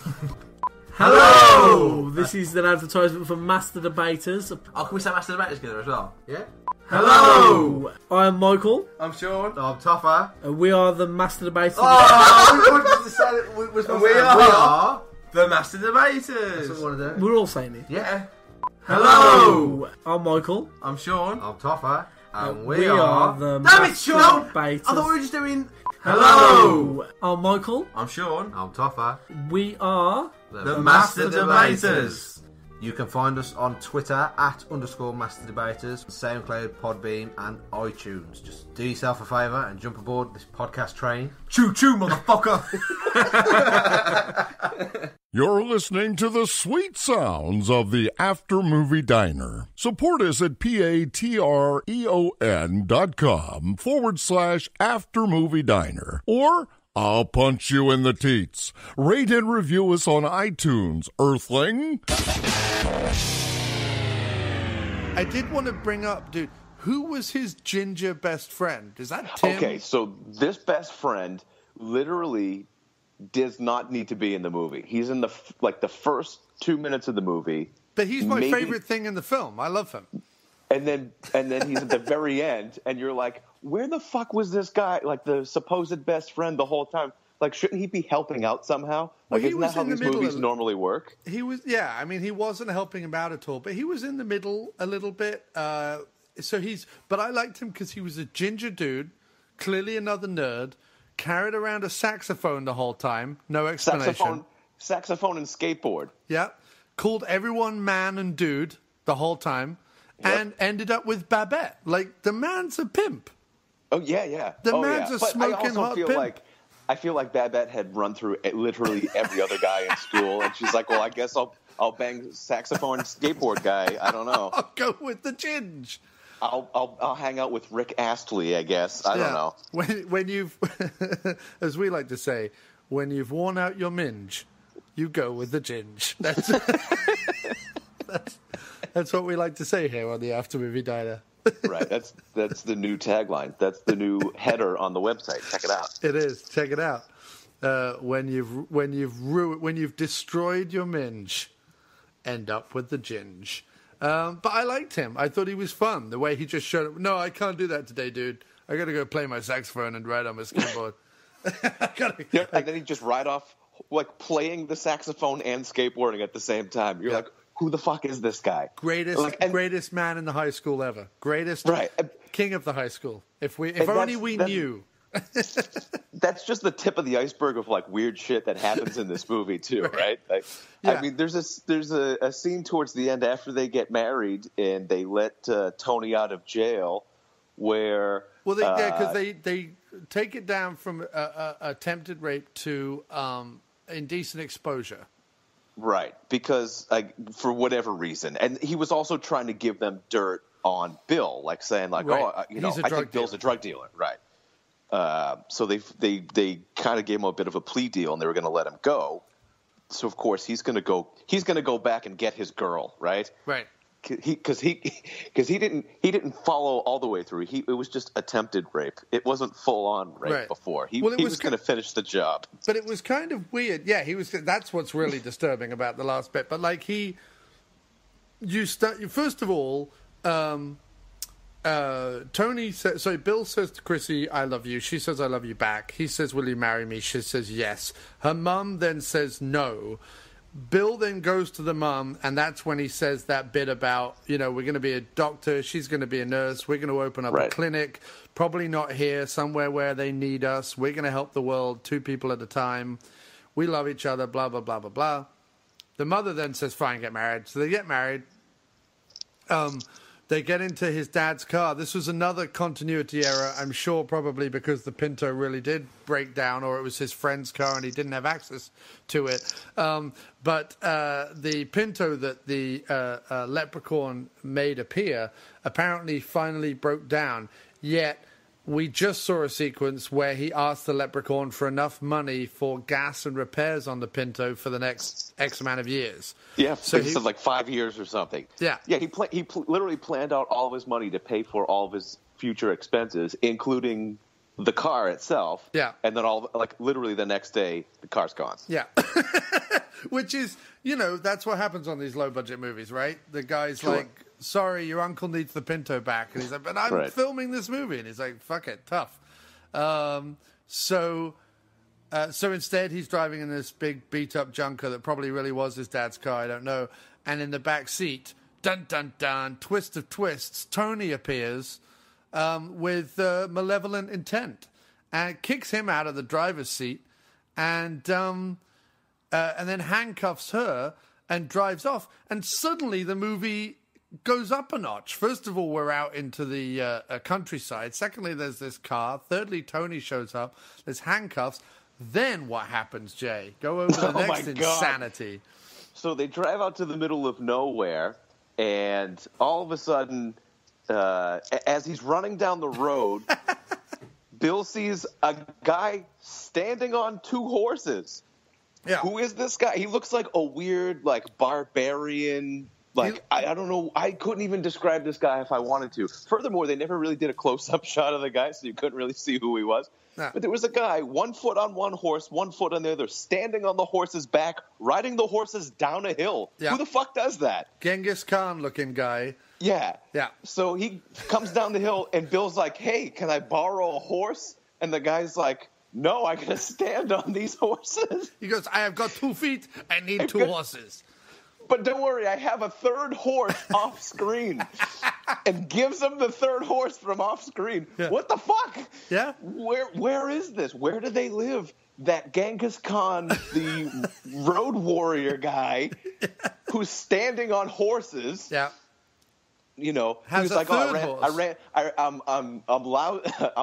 Hello! This is an advertisement for Master Debaters. Oh, can we say Master Debaters together as well? Yeah? Hello! I am Michael. I'm Sean. I'm Toffer. And we are the Master Debaters. We are the Master Debaters. That's what we want to do. We're all saying it. Yeah. Hello! I'm Michael. I'm Sean. I'm Toffer. And we are the Damn it, Master Sean! Debaters. I thought we were just doing... Hello! I'm Michael. I'm Sean. I'm Toffer. We are the Master Debaters. You can find us on Twitter @_Master Debaters, SoundCloud, Podbean, and iTunes. Just do yourself a favour and jump aboard this podcast train. Choo choo, motherfucker! You're listening to the sweet sounds of the After Movie Diner. Support us at patreon.com/After Movie Diner. Or I'll punch you in the teats. Rate and review us on iTunes, Earthling. I did want to bring up, dude, who was his ginger best friend? Is that Tim? Okay, so this best friend literally does not need to be in the movie. He's in the first 2 minutes of the movie. But he's my favorite thing in the film. I love him. And then he's at the very end, and you're like, where the fuck was this guy, like the supposed best friend the whole time? Like, shouldn't he be helping out somehow? Like, isn't that how these movies normally work? He was, yeah. I mean, he wasn't helping him out at all, but he was in the middle a little bit. But I liked him because he was a ginger dude, clearly another nerd, carried around a saxophone the whole time, no explanation. Saxophone and skateboard. Yeah. Called everyone man and dude the whole time, and ended up with Babette. Like, the man's a pimp. Oh, yeah. The man's a smoking hot pimp. I feel like Babette had run through literally every other guy in school, and she's like, well, I guess I'll bang saxophone and skateboard guy. I don't know. I'll go with the ginge. I'll hang out with Rick Astley, I guess. I don't know. When you've, as we like to say, when you've worn out your minge, you go with the ginge. That's what we like to say here on the After Movie Diner. Right. That's the new tagline. That's the new header on the website. Check it out. It is. Check it out. When you've destroyed your minge, end up with the ginge. But I liked him. I thought he was fun. The way he just showed up. No, I can't do that today, dude. I got to go play my saxophone and ride on my skateboard. And then he just ride off, like, playing the saxophone and skateboarding at the same time. You're like, who the fuck is this guy? Greatest man in the high school ever. Greatest king of the high school. If only we knew. That's just the tip of the iceberg of like weird shit that happens in this movie too, right? Like, I mean, there's a scene towards the end after they get married and they let Tony out of jail, where because they take it down from attempted rape to indecent exposure. Right, because for whatever reason, and he was also trying to give them dirt on Bill, like saying like, I think Bill's a drug dealer, right? So they kind of gave him a bit of a plea deal, and they were going to let him go. So of course he's going to go back and get his girl, right? Right. Because he didn't follow all the way through. It was just attempted rape. It wasn't full on rape before. He was going to finish the job. But it was kind of weird. Yeah, he was. That's what's really disturbing about the last bit. But like first of all, Tony says. So Bill says to Chrissy, "I love you." She says, "I love you" back. He says, "Will you marry me?" She says, "Yes." Her mum then says, "No." Bill then goes to the mum, and that's when he says that bit about, we're going to be a doctor, she's going to be a nurse, we're going to open up a clinic, probably not here, somewhere where they need us, we're going to help the world, 2 people at a time, we love each other, blah, blah, blah, blah, blah. The mother then says, fine, get married. So they get married. They get into his dad's car. This was another continuity error, I'm sure, probably because the Pinto really did break down, or it was his friend's car and he didn't have access to it. But the Pinto that the leprechaun made appear apparently finally broke down, yet we just saw a sequence where he asked the leprechaun for enough money for gas and repairs on the Pinto for the next X amount of years. Yeah, so he said like 5 years or something. Yeah. Yeah, he literally planned out all of his money to pay for all of his future expenses, including the car itself. Yeah. And then literally the next day, the car's gone. Yeah. Which is, that's what happens on these low-budget movies, right? The guy's like, sorry, your uncle needs the Pinto back. And he's like, but I'm filming this movie. And he's like, fuck it, tough. So instead, he's driving in this big beat-up junker that probably really was his dad's car, I don't know. And in the back seat, dun, dun, dun, twist of twists, Tony appears with malevolent intent and kicks him out of the driver's seat and then handcuffs her and drives off. And suddenly the movie goes up a notch. First of all, we're out into the countryside. Secondly, there's this car. Thirdly, Tony shows up. There's handcuffs. Then what happens, Jay? Go over the next insanity. So they drive out to the middle of nowhere, and all of a sudden, as he's running down the road, Bill sees a guy standing on 2 horses. Yeah. Who is this guy? He looks like a weird, barbarian. I don't know. I couldn't even describe this guy if I wanted to. Furthermore, they never really did a close-up shot of the guy, so you couldn't really see who he was. No. But there was a guy, 1 foot on one horse, 1 foot on the other, standing on the horse's back, riding the horses down a hill. Yeah. Who the fuck does that? Genghis Khan-looking guy. Yeah. Yeah. So he comes down the hill, and Bill's like, hey, can I borrow a horse? And the guy's like, no, I gotta stand on these horses. He goes, I have got 2 feet. I need 2 horses. But don't worry, I have a 3rd horse off screen. And gives him the 3rd horse from off screen. Yeah. What the fuck? Yeah. Where is this? Where do they live? That Genghis Khan, the road warrior guy, who's standing on horses. Yeah. He was like, I'm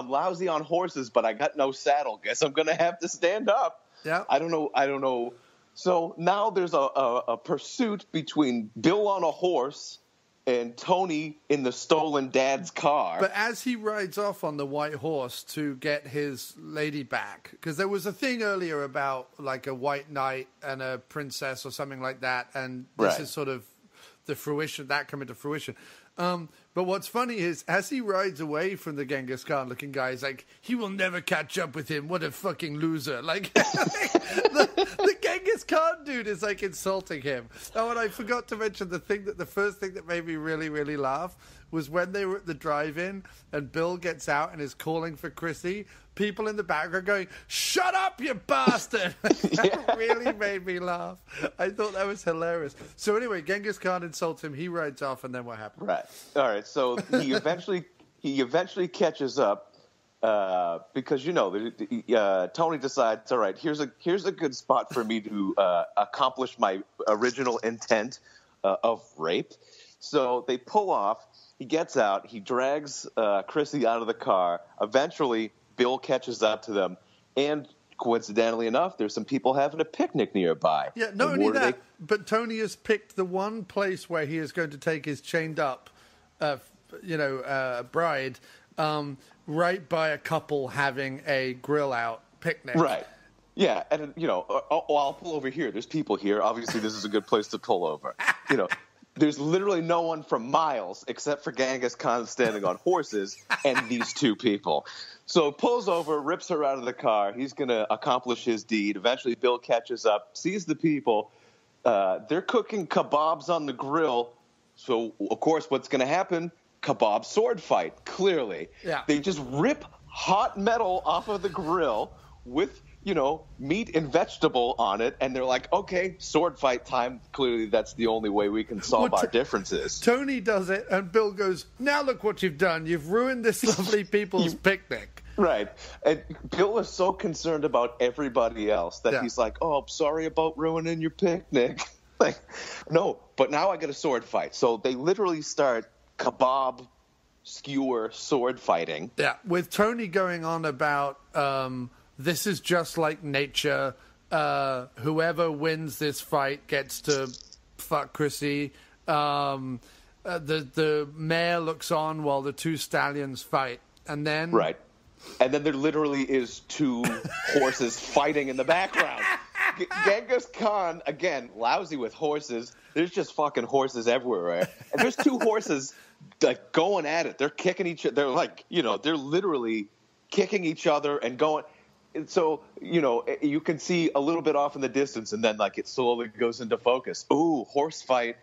lousy on horses, but I got no saddle. Guess I'm gonna have to stand up. Yeah. I don't know. So now there's a pursuit between Bill on a horse and Tony in the stolen dad's car. But as he rides off on the white horse to get his lady back, because there was a thing earlier about like a white knight and a princess or something like that, and this is sort of the fruition, that coming to fruition. But what's funny is, as he rides away from the Genghis Khan looking guy, he's like, he will never catch up with him. What a fucking loser. Like, the Genghis Khan dude is like insulting him. Oh, and I forgot to mention the first thing that made me really, really laugh was when they were at the drive-in and Bill gets out and is calling for Chrissy. People in the background going, "Shut up, you bastard!" That really made me laugh. I thought that was hilarious. So anyway, Genghis Khan insults him. He rides off, and then what happens? Right. All right. So he eventually catches up because Tony decides, all right, here's a good spot for me to accomplish my original intent of rape. So they pull off. He gets out. He drags Chrissy out of the car. Eventually, Bill catches up to them, and coincidentally enough, there's some people having a picnic nearby. Yeah, not only that, but Tony has picked the one place where he is going to take his chained up, bride, right by a couple having a grill out picnic. Right. Yeah, and I'll pull over here. There's people here. Obviously, this is a good place to pull over. There's literally no one for miles except for Genghis Khan standing on horses and these two people. So pulls over, rips her out of the car. He's going to accomplish his deed. Eventually, Bill catches up, sees the people. They're cooking kebabs on the grill. So, of course, what's going to happen? Kebab sword fight, clearly. Yeah. They just rip hot metal off of the grill with meat and vegetable on it, and they're like, okay, sword fight time. Clearly, that's the only way we can solve our differences. Tony does it, and Bill goes, now look what you've done. You've ruined this lovely people's picnic. Right. And Bill is so concerned about everybody else that he's like, oh, I'm sorry about ruining your picnic. Like, no, but now I got a sword fight. So they literally start kebab, skewer, sword fighting. Yeah, with Tony going on about... this is just like nature. Whoever wins this fight gets to fuck Chrissy. The mayor looks on while the two stallions fight. And then... Right. And then there literally is two horses fighting in the background. Genghis Khan, again, lousy with horses. There's just fucking horses everywhere. And there's two horses like going at it. They're kicking each other. They're like, they're literally kicking each other and going... And so, you can see a little bit off in the distance, and then, like, it slowly goes into focus. Ooh, horse fight.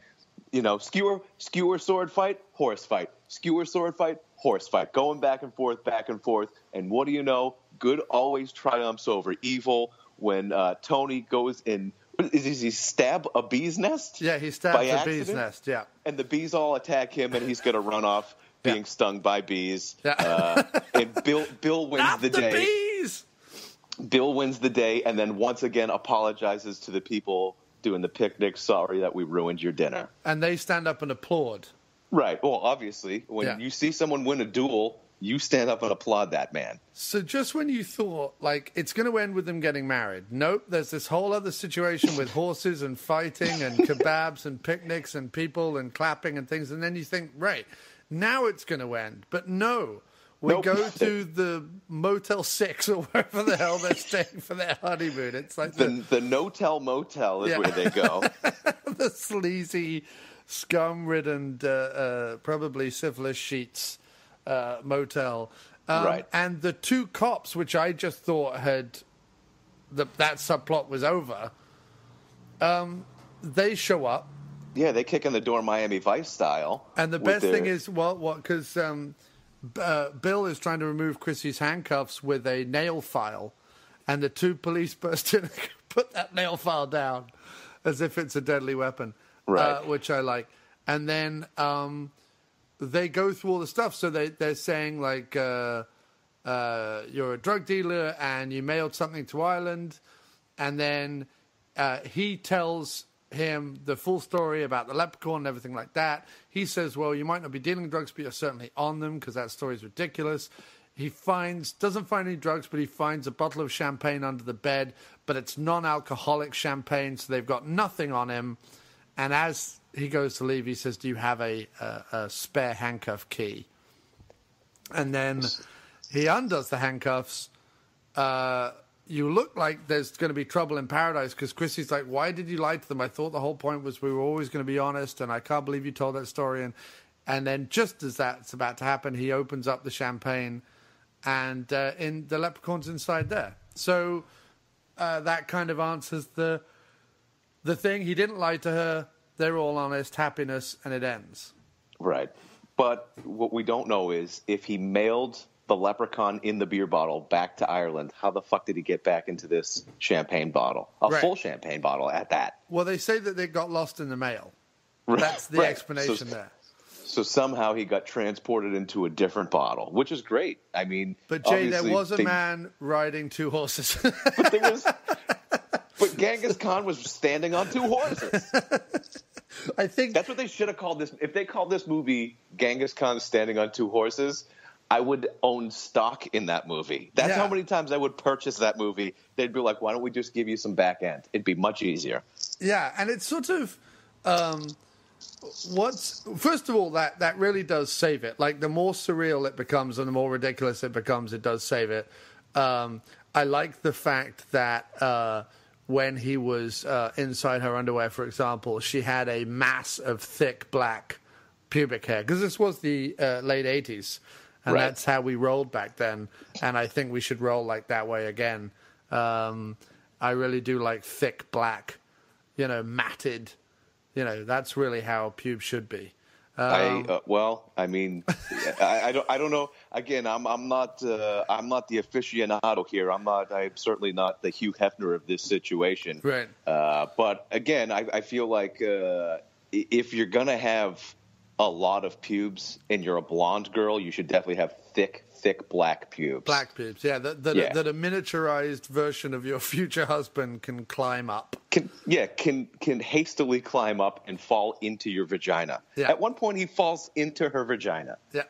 Skewer, sword fight, horse fight. Skewer, sword fight, horse fight. Going back and forth, back and forth. And what do you know? Good always triumphs over evil. When Tony goes in, does he stab a bee's nest? Yeah, he stabs a bee's nest, yeah. And the bees all attack him, and he's going to run off being stung by bees. Yeah. And Bill wins Not the day. The bees! Bill wins the day and then once again apologizes to the people doing the picnic. Sorry that we ruined your dinner. And they stand up and applaud. Right. Well, obviously, when you see someone win a duel, you stand up and applaud that man. So just when you thought, like, it's going to end with them getting married. Nope, there's this whole other situation with horses and fighting and kebabs and picnics and people and clapping and things. And then you think, right, now it's going to end. But no. We go to the Motel 6 or wherever the hell they're staying for their honeymoon. It's like the No-Tell Motel is where they go. The sleazy, scum-ridden, probably syphilis sheets motel. Right. And the two cops, which I just thought that subplot was over, they show up. Yeah, they kick in the door Miami Vice style. And the best thing is, because... Bill is trying to remove Chrissy's handcuffs with a nail file, and the two police burst in and put that nail file down as if it's a deadly weapon, right? Which I like. And then they go through all the stuff. So they're saying, like, you're a drug dealer and you mailed something to Ireland. And then he tells him the full story about the leprechaun and everything like that. He says, well, you might not be dealing drugs, but you're certainly on them because that story is ridiculous. He doesn't find any drugs, but he finds a bottle of champagne under the bed, but it's non-alcoholic champagne, so they've got nothing on him. And as he goes to leave, he says, do you have a spare handcuff key? And then he undoes the handcuffs. You look like there's going to be trouble in paradise because Chrissy's like, why did you lie to them? I thought the whole point was we were always going to be honest, and I can't believe you told that story. And And then just as that's about to happen, he opens up the champagne, and in the leprechaun's inside there. So that kind of answers the thing. He didn't lie to her. They're all honest, happiness, and it ends. Right. But what we don't know is if he mailed the leprechaun in the beer bottle back to Ireland, how the fuck did he get back into this champagne bottle? A full champagne bottle at that. Well, they say that it got lost in the mail. Right. That's the explanation there. So somehow he got transported into a different bottle, which is great. I mean, but Jay, there was a man riding 2 horses. But Genghis Khan was standing on 2 horses. I think that's what they should have called this. If they called this movie Genghis Khan Standing on 2 Horses, I would own stock in that movie. That's how many times I would purchase that movie. They'd be like, why don't we just give you some back end? It'd be much easier. Yeah, and it's sort of first of all, that really does save it. Like, the more surreal it becomes and the more ridiculous it becomes, it does save it. I like the fact that when he was inside her underwear, for example, she had a mass of thick black pubic hair, because this was the late 80s, and that's how we rolled back then, and I think we should roll like that way again. I really do like thick black, matted. That's really how pubes should be. I mean, I don't know. Again, I'm not the aficionado here. I'm certainly not the Hugh Hefner of this situation. Right. But again, I feel like if you're gonna have a lot of pubes and you're a blonde girl, you should definitely have thick black pubes. Black pubes, yeah. That a miniaturized version of your future husband can climb up. Can hastily climb up and fall into your vagina. Yeah. At one point, he falls into her vagina. Yeah.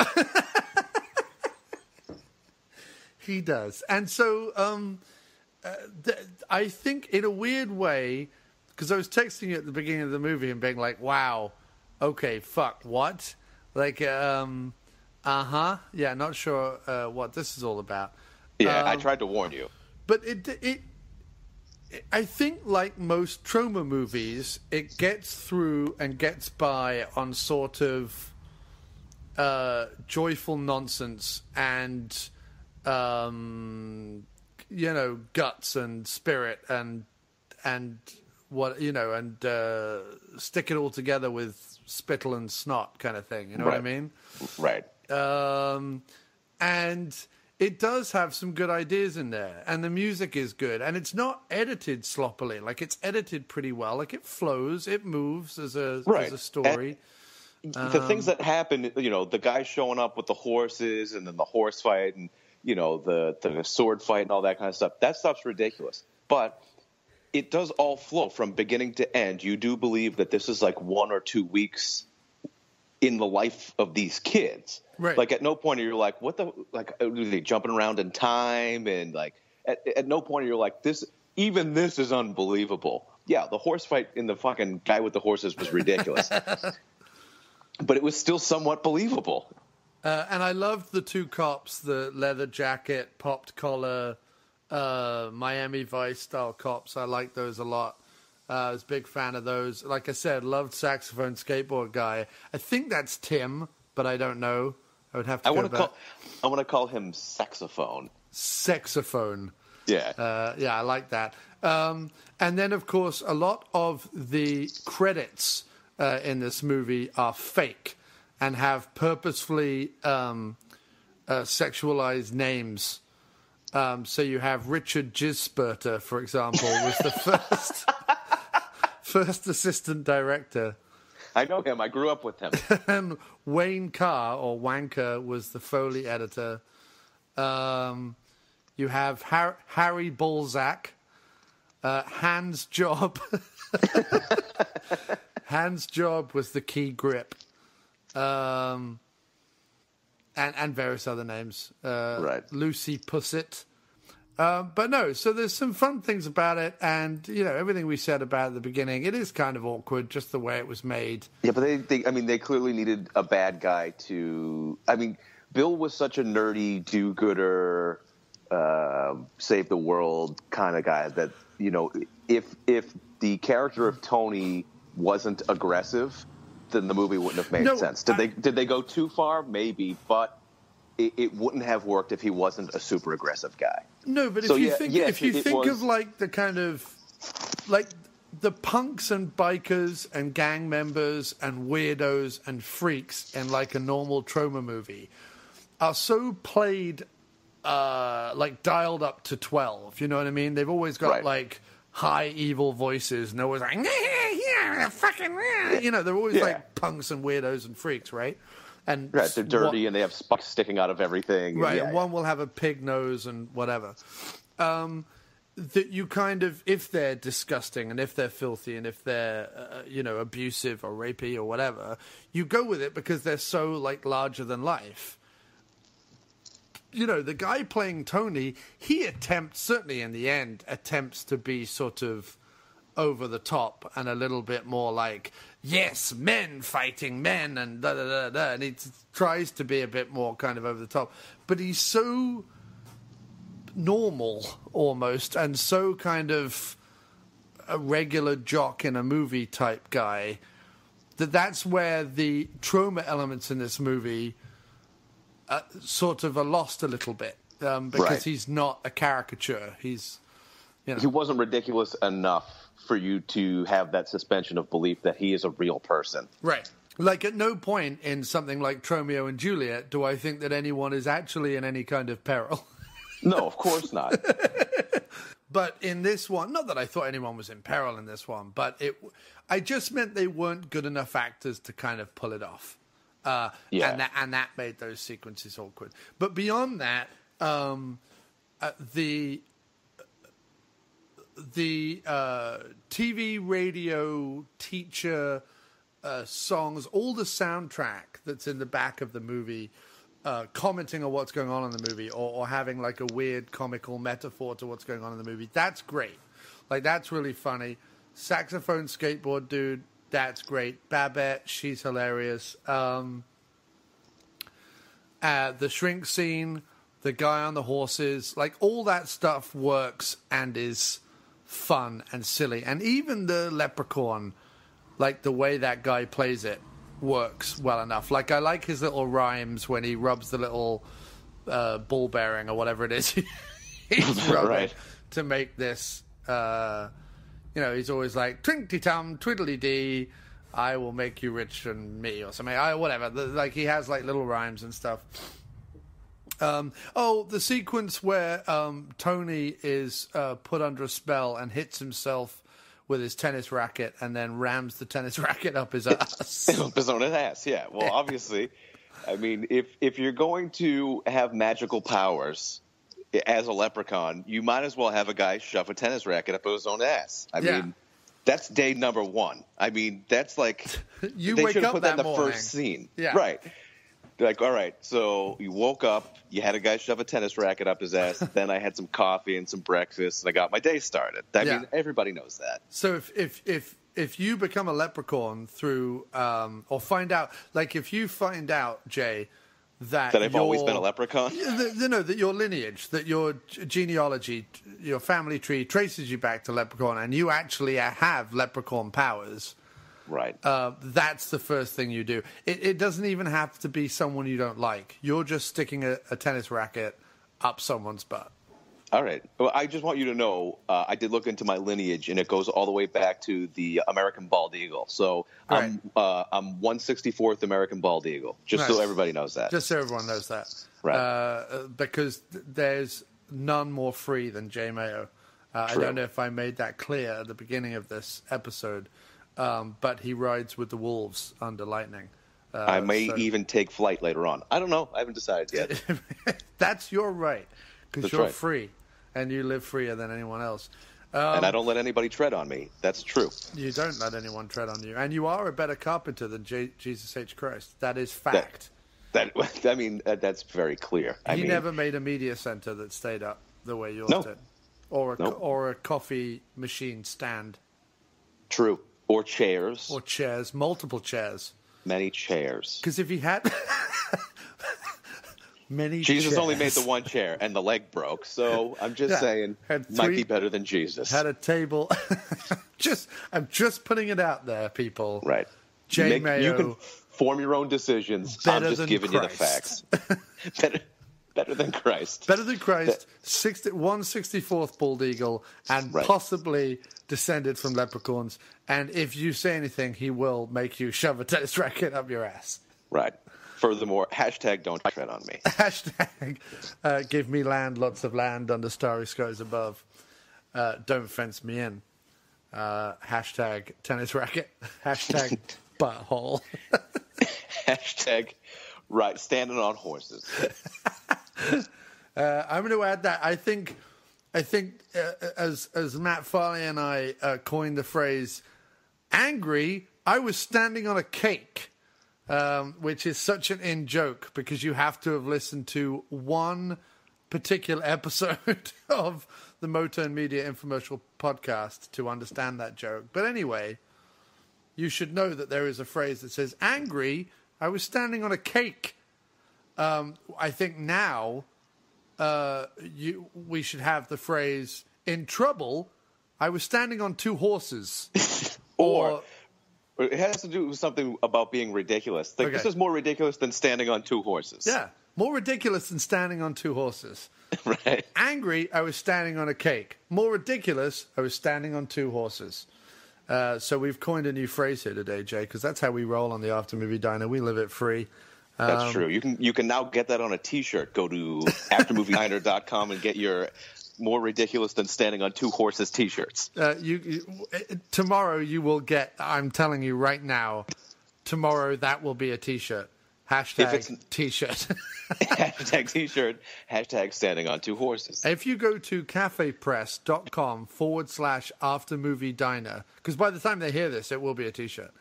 He does. And so I think in a weird way, because I was texting you at the beginning of the movie and being like, wow, okay, fuck, what? Like, yeah, not sure what this is all about. Yeah, I tried to warn you. But I think, like most Troma movies, it gets through and gets by on sort of joyful nonsense and guts and spirit and what and stick it all together with spittle and snot kind of thing. You know what I mean? Right. And it does have some good ideas in there, and the music is good, and it's not edited sloppily. Like, it's edited pretty well. Like, it flows, it moves as a story. And the things that happen, the guy showing up with the horses, and then the horse fight, and the sword fight, and all that kind of stuff. That stuff's ridiculous, but it does all flow from beginning to end. You do believe that this is like 1 or 2 weeks in the life of these kids. Right. Like, at no point are you like, what the, like, are they jumping around in time? And like, at no point are you like, this is unbelievable. Yeah, the horse fight in the fucking guy with the horses was ridiculous, but it was still somewhat believable. And I loved the 2 cops, the leather jacket, popped collar, Miami Vice style cops. I like those a lot. I was a big fan of those. Like I said, loved saxophone skateboard guy. I think that's Tim, but I don't know. I would have to I want to call him Saxaphone. Saxaphone. Yeah. Yeah, I like that. And then, of course, a lot of the credits in this movie are fake and have purposefully sexualized names. So you have Richard Jizzspurter, for example, was the first assistant director. I know him. I grew up with him. And Wayne Carr, or Wanker, was the Foley editor. You have Harry Balzac, Hans Job. Hans Job was the key grip. And various other names. Right. Lucy Pussett. But no, so there's some fun things about it, and everything we said about it at the beginning, it is kind of awkward, just the way it was made. Yeah, but they clearly needed a bad guy to. I mean, Bill was such a nerdy, do-gooder, save the world kind of guy that if the character of Tony wasn't aggressive, then the movie wouldn't have made sense. Did they go too far? Maybe, but it wouldn't have worked if he wasn't a super aggressive guy. No, but if you think of like the kind of like the punks and bikers and gang members and weirdos and freaks in like a normal Troma movie are so played like dialed up to 12, you know what I mean? They've always got like high evil voices and they're always like fucking, you know, they're always like punks and weirdos and freaks, right? And they're dirty and they have spikes sticking out of everything. Right, and one will have a pig nose and whatever. That you kind of, if they're disgusting and if they're filthy and if they're, abusive or rapey or whatever, you go with it because they're so, like, larger than life. You know, the guy playing Tony, he certainly in the end, attempts to be sort of over the top and a little bit more like, yes, men fighting men and da-da-da-da. And he tries to be a bit more kind of over the top. But he's so normal almost and so kind of a regular jock in a movie type guy that's where the Troma elements in this movie sort of are lost a little bit because he's not a caricature. He's, he wasn't ridiculous enough for you to have that suspension of belief that he is a real person. Right. Like, at no point in something like Romeo and Juliet do I think that anyone is actually in any kind of peril. No, of course not. But in this one, not that I thought anyone was in peril in this one, but I just meant they weren't good enough actors to kind of pull it off. And that made those sequences awkward. But beyond that, the TV, radio, teacher songs, all the soundtrack that's in the back of the movie, commenting on what's going on in the movie or having like a weird comical metaphor to what's going on in the movie, that's great. Like, that's really funny. Saxaphone skateboard dude, that's great. Babette, she's hilarious. The shrink scene, the guy on the horses, like all that stuff works and is fun and silly. And even the leprechaun, like the way that guy plays it, works well enough. Like, I like his little rhymes when he rubs the little ball bearing or whatever it is he's rubbing to make this, he's always like, twinty-tum, twiddly-dee, I will make you rich and me, or something. Whatever. Like, he has, like, little rhymes and stuff. The sequence where Tony is put under a spell and hits himself with his tennis racket and then rams the tennis racket up his ass. Up his own ass, yeah. Well, obviously, I mean, if you're going to have magical powers as a leprechaun, you might as well have a guy shove a tennis racket up his own ass. I mean, that's day number one. I mean, that's like you they wake should have up put that in the morning. first scene. Yeah. Right. Like, all right, so you woke up, you had a guy shove a tennis racket up his ass, then I had some coffee and some breakfast, and I got my day started. I mean, everybody knows that. So if you become a leprechaun through, or find out, like if you find out, Jay, that I've always been a leprechaun? That your lineage, that your genealogy, your family tree traces you back to leprechaun, and you actually have leprechaun powers. Right. That's the first thing you do. It doesn't even have to be someone you don't like. You're just sticking a tennis racket up someone's butt. All right. Well, I just want you to know, I did look into my lineage, and it goes all the way back to the American bald eagle. So I'm 164th American bald eagle, just so everybody knows that. Just so everyone knows that. Right. Because there's none more free than Jay Mayo. I don't know if I made that clear at the beginning of this episode. But he rides with the wolves under lightning. I may even take flight later on. I don't know. I haven't decided yet. That's your right, because you're free, and you live freer than anyone else. And I don't let anybody tread on me. That's true. You don't let anyone tread on you. And you are a better carpenter than Jesus H. Christ. That is fact. That's very clear. He never made a media center that stayed up the way yours did. Or a coffee machine stand. True. Or chairs. Multiple chairs. Many chairs. Because if he had Jesus chairs. only made the one chair, and the leg broke. So I'm just saying, might be better than Jesus. Had a table. I'm just putting it out there, people. Right. Jay Mayo. You can form your own decisions. I'm just giving you the facts. Better than Christ. Better than Christ, 164th bald eagle, and possibly descended from leprechauns. And if you say anything, he will make you shove a tennis racket up your ass. Right. Furthermore, hashtag don't tread on me. Hashtag give me land, lots of land under starry skies above. Don't fence me in. Hashtag tennis racket. Hashtag butthole. Hashtag standing on horses. I'm going to add that. I think as Matt Farley and I coined the phrase, angry, I was standing on a cake, which is such an in joke because you have to have listened to one particular episode of the Motor and Media Infomercial podcast to understand that joke. But anyway, you should know that there is a phrase that says, angry, I was standing on a cake. I think now we should have the phrase, in trouble, I was standing on two horses. or it has to do with something about being ridiculous. Like, this is more ridiculous than standing on two horses. Yeah, more ridiculous than standing on two horses. Right. Angry, I was standing on a cake. More ridiculous, I was standing on two horses. So we've coined a new phrase here today, Jay, because that's how we roll on the After Movie Diner. We live it free. That's true. You can now get that on a T-shirt. Go to aftermoviediner.com and get your more ridiculous than standing on two horses T-shirts. Tomorrow you will get, I'm telling you right now, tomorrow that will be a T-shirt. Hashtag T-shirt. Hashtag T-shirt. Hashtag standing on two horses. If you go to cafepress.com/aftermoviediner, because by the time they hear this, it will be a T-shirt.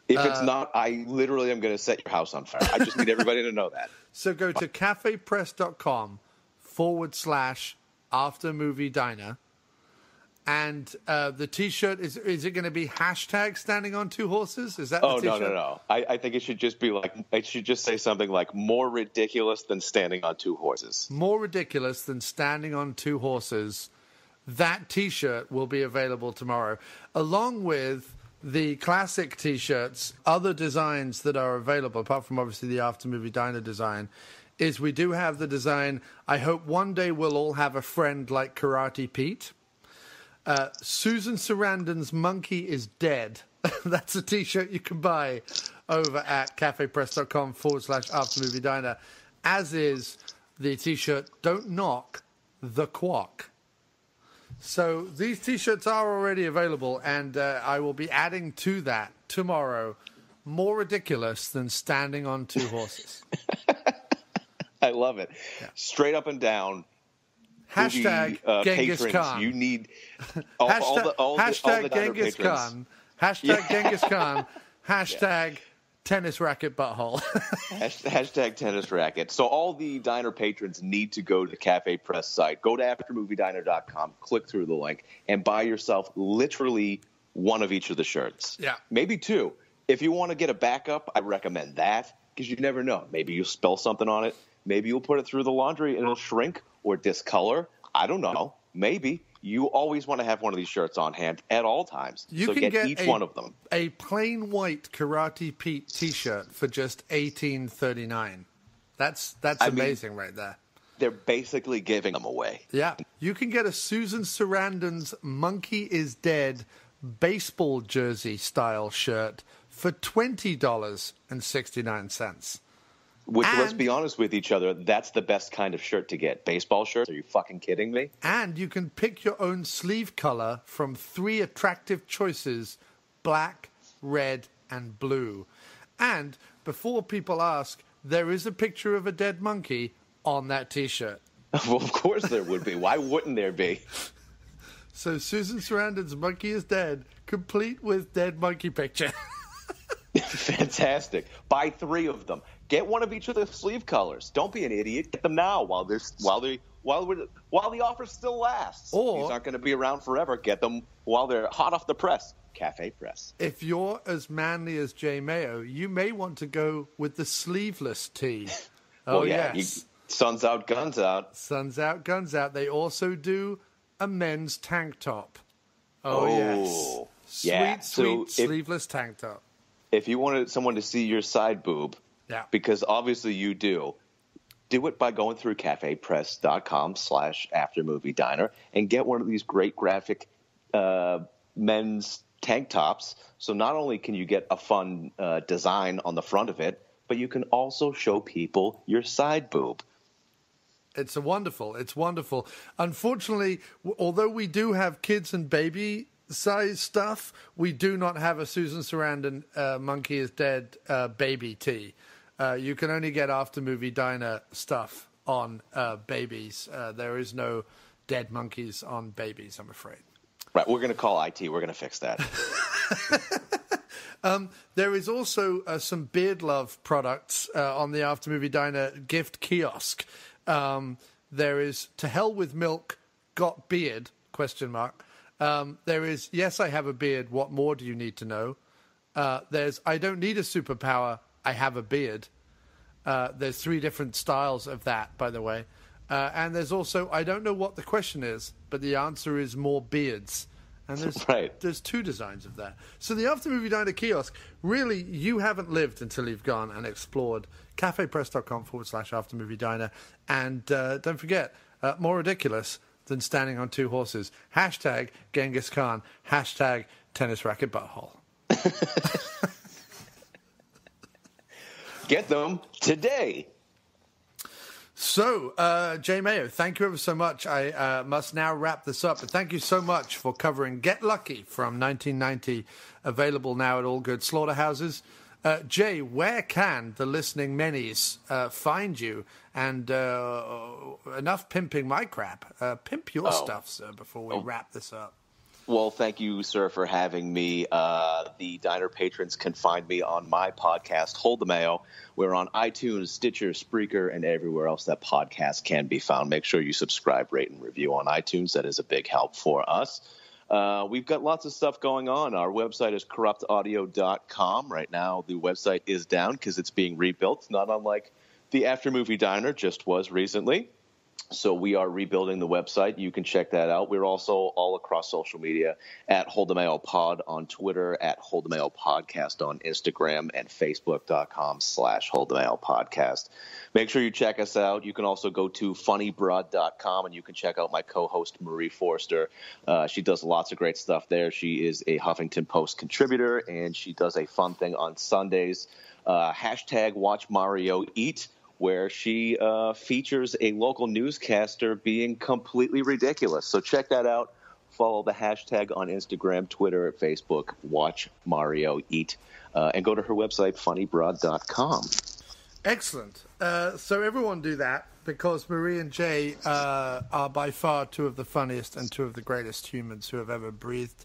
If it's not, I literally am going to set your house on fire. I just need everybody to know that. So go to cafepress.com/aftermoviediner. And the T-shirt, is it going to be hashtag standing on two horses? Is that the T-shirt? No. I think it should just be it should just say something like more ridiculous than standing on two horses. More ridiculous than standing on two horses. That T-shirt will be available tomorrow, along with the classic T-shirts. Other designs that are available, apart from obviously the After Movie Diner design, is we do have the design. I hope one day we'll all have a friend like Karate Pete. Susan Sarandon's Monkey is Dead. That's a T-shirt you can buy over at cafepress.com/aftermoviediner, as is the T-shirt Don't Knock the Quack. So these T-shirts are already available, and I will be adding to that tomorrow. More ridiculous than standing on two horses. I love it. Yeah. Straight up and down. Hashtag Genghis patrons, Khan. You need hashtag Genghis Khan. Hashtag Genghis Khan. Hashtag tennis racket butthole. Hashtag tennis racket. So all the diner patrons need to go to the Cafe Press site. Go to aftermoviediner.com, click through the link, and buy yourself literally one of each of the shirts. Yeah. Maybe two. If you want to get a backup, I recommend that, because you never know. Maybe you'll spill something on it. Maybe you'll put it through the laundry and it'll shrink or discolor. I don't know. Maybe. You always want to have one of these shirts on hand at all times. You so can get each one of them. A plain white Karate Pete T-shirt for just $18.39. That's amazing right there. They're basically giving them away. Yeah. You can get a Susan Sarandon's Monkey is Dead baseball jersey style shirt for $20.69. Which, let's be honest with each other, that's the best kind of shirt to get. Baseball shirts? Are you fucking kidding me? And you can pick your own sleeve color from 3 attractive choices: black, red, and blue. And before people ask, there is a picture of a dead monkey on that T-shirt. Well, of course there would be. Why wouldn't there be? So Susan Sarandon's Monkey is Dead, complete with dead monkey picture. Fantastic. Buy 3 of them. Get one of each of the sleeve colors. Don't be an idiot. Get them now while the offer still lasts. Or these aren't going to be around forever. Get them while they're hot off the press. Cafe Press. If you're as manly as Jay Mayo, you may want to go with the sleeveless tee. Oh, yes. Sun's out, guns out. Sun's out, guns out. They also do a men's tank top. Oh yes. Sweet sleeveless tank top. if you wanted someone to see your side boob, because obviously you do it by going through cafepress.com/aftermoviediner and get one of these great graphic men's tank tops. So not only can you get a fun design on the front of it, but you can also show people your side boob. It's wonderful. It's wonderful. Unfortunately, although we do have kids and baby size stuff, we do not have a Susan Sarandon Monkey is Dead baby tee. You can only get After Movie Diner stuff on babies. There is no dead monkeys on babies, I'm afraid. Right, we're going to call IT. We're going to fix that. There is also some Beard Love products on the After Movie Diner gift kiosk. There is To Hell with Milk, Got Beard, ? There is Yes, I Have a Beard, What More Do You Need to Know? There's I Don't Need a Superpower, I Have a Beard. There's 3 different styles of that, by the way. And there's also I Don't Know What the Question Is, but the answer is More Beards. And there's 2 designs of that. So the After Movie Diner kiosk, really, you haven't lived until you've gone and explored cafepress.com/aftermoviediner. And don't forget, more ridiculous than standing on 2 horses. Hashtag Genghis Khan. Hashtag tennis racket butthole. Get them today. So, Jay Mayo, thank you ever so much. I must now wrap this up, but thank you so much for covering Get Lucky from 1990, available now at all good slaughterhouses. Jay, where can the listening meanies find you? And enough pimping my crap. Pimp your stuff, sir, before we wrap this up. Well, thank you, sir, for having me. The Diner patrons can find me on my podcast, Hold The Mayo. We're on iTunes, Stitcher, Spreaker, and everywhere else that podcast can be found. Make sure you subscribe, rate, and review on iTunes. That is a big help for us. We've got lots of stuff going on. Our website is corruptaudio.com. Right now, the website is down because it's being rebuilt, not unlike the After Movie Diner just was recently. So we are rebuilding the website. You can check that out. We're also all across social media at Hold The Mayo Pod on Twitter, at Hold The Mayo Podcast on Instagram, and Facebook.com/Hold The Mayo Podcast. Make sure you check us out. You can also go to funnybroad.com and you can check out my co-host Marie Forster. She does lots of great stuff there. She is a Huffington Post contributor and she does a fun thing on Sundays. Hashtag Watch Mario Eat, where she features a local newscaster being completely ridiculous. So check that out. Follow the hashtag on Instagram, Twitter, Facebook, Watch Mario Eat, and go to her website, funnybroad.com. Excellent. So everyone do that, because Marie and Jay are by far 2 of the funniest and 2 of the greatest humans who have ever breathed,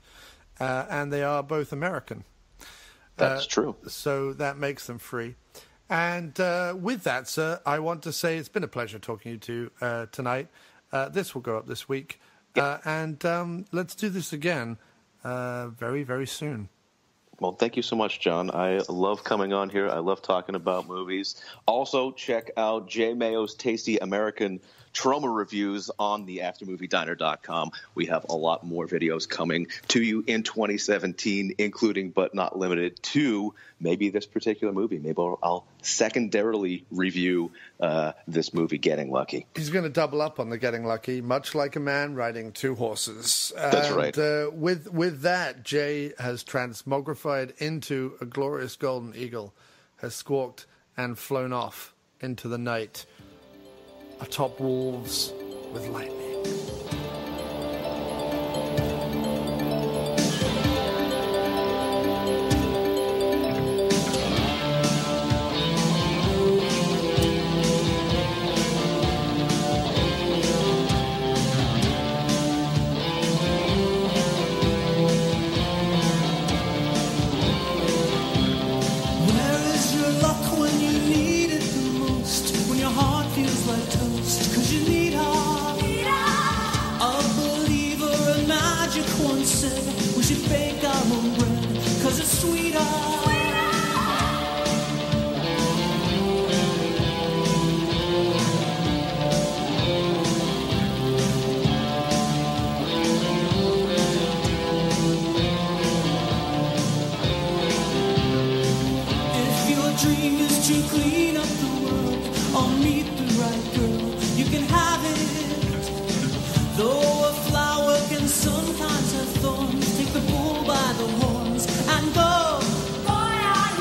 and they are both American. That's true. So that makes them free. And with that, sir, I want to say it's been a pleasure talking to you tonight. This will go up this week. And let's do this again very, very soon. Well, thank you so much, John. I love coming on here. I love talking about movies. Also, check out Jay Mayo's Tasty American Troma reviews on the aftermoviediner.com. We have a lot more videos coming to you in 2017, including but not limited to maybe this particular movie. Maybe I'll secondarily review this movie, Getting Lucky. He's going to double up on the Getting Lucky, much like a man riding 2 horses. That's right. With that, Jay has transmogrified into a glorious golden eagle, has squawked and flown off into the night, atop wolves with lightning. right, girl, you can have it. Though a flower can sometimes have thorns, take the bull by the horns and go. Boy, are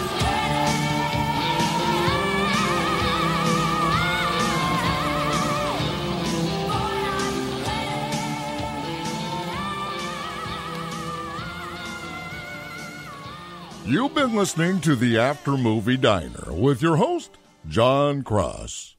you You've been listening to the After Movie Diner with your host, Jon Cross.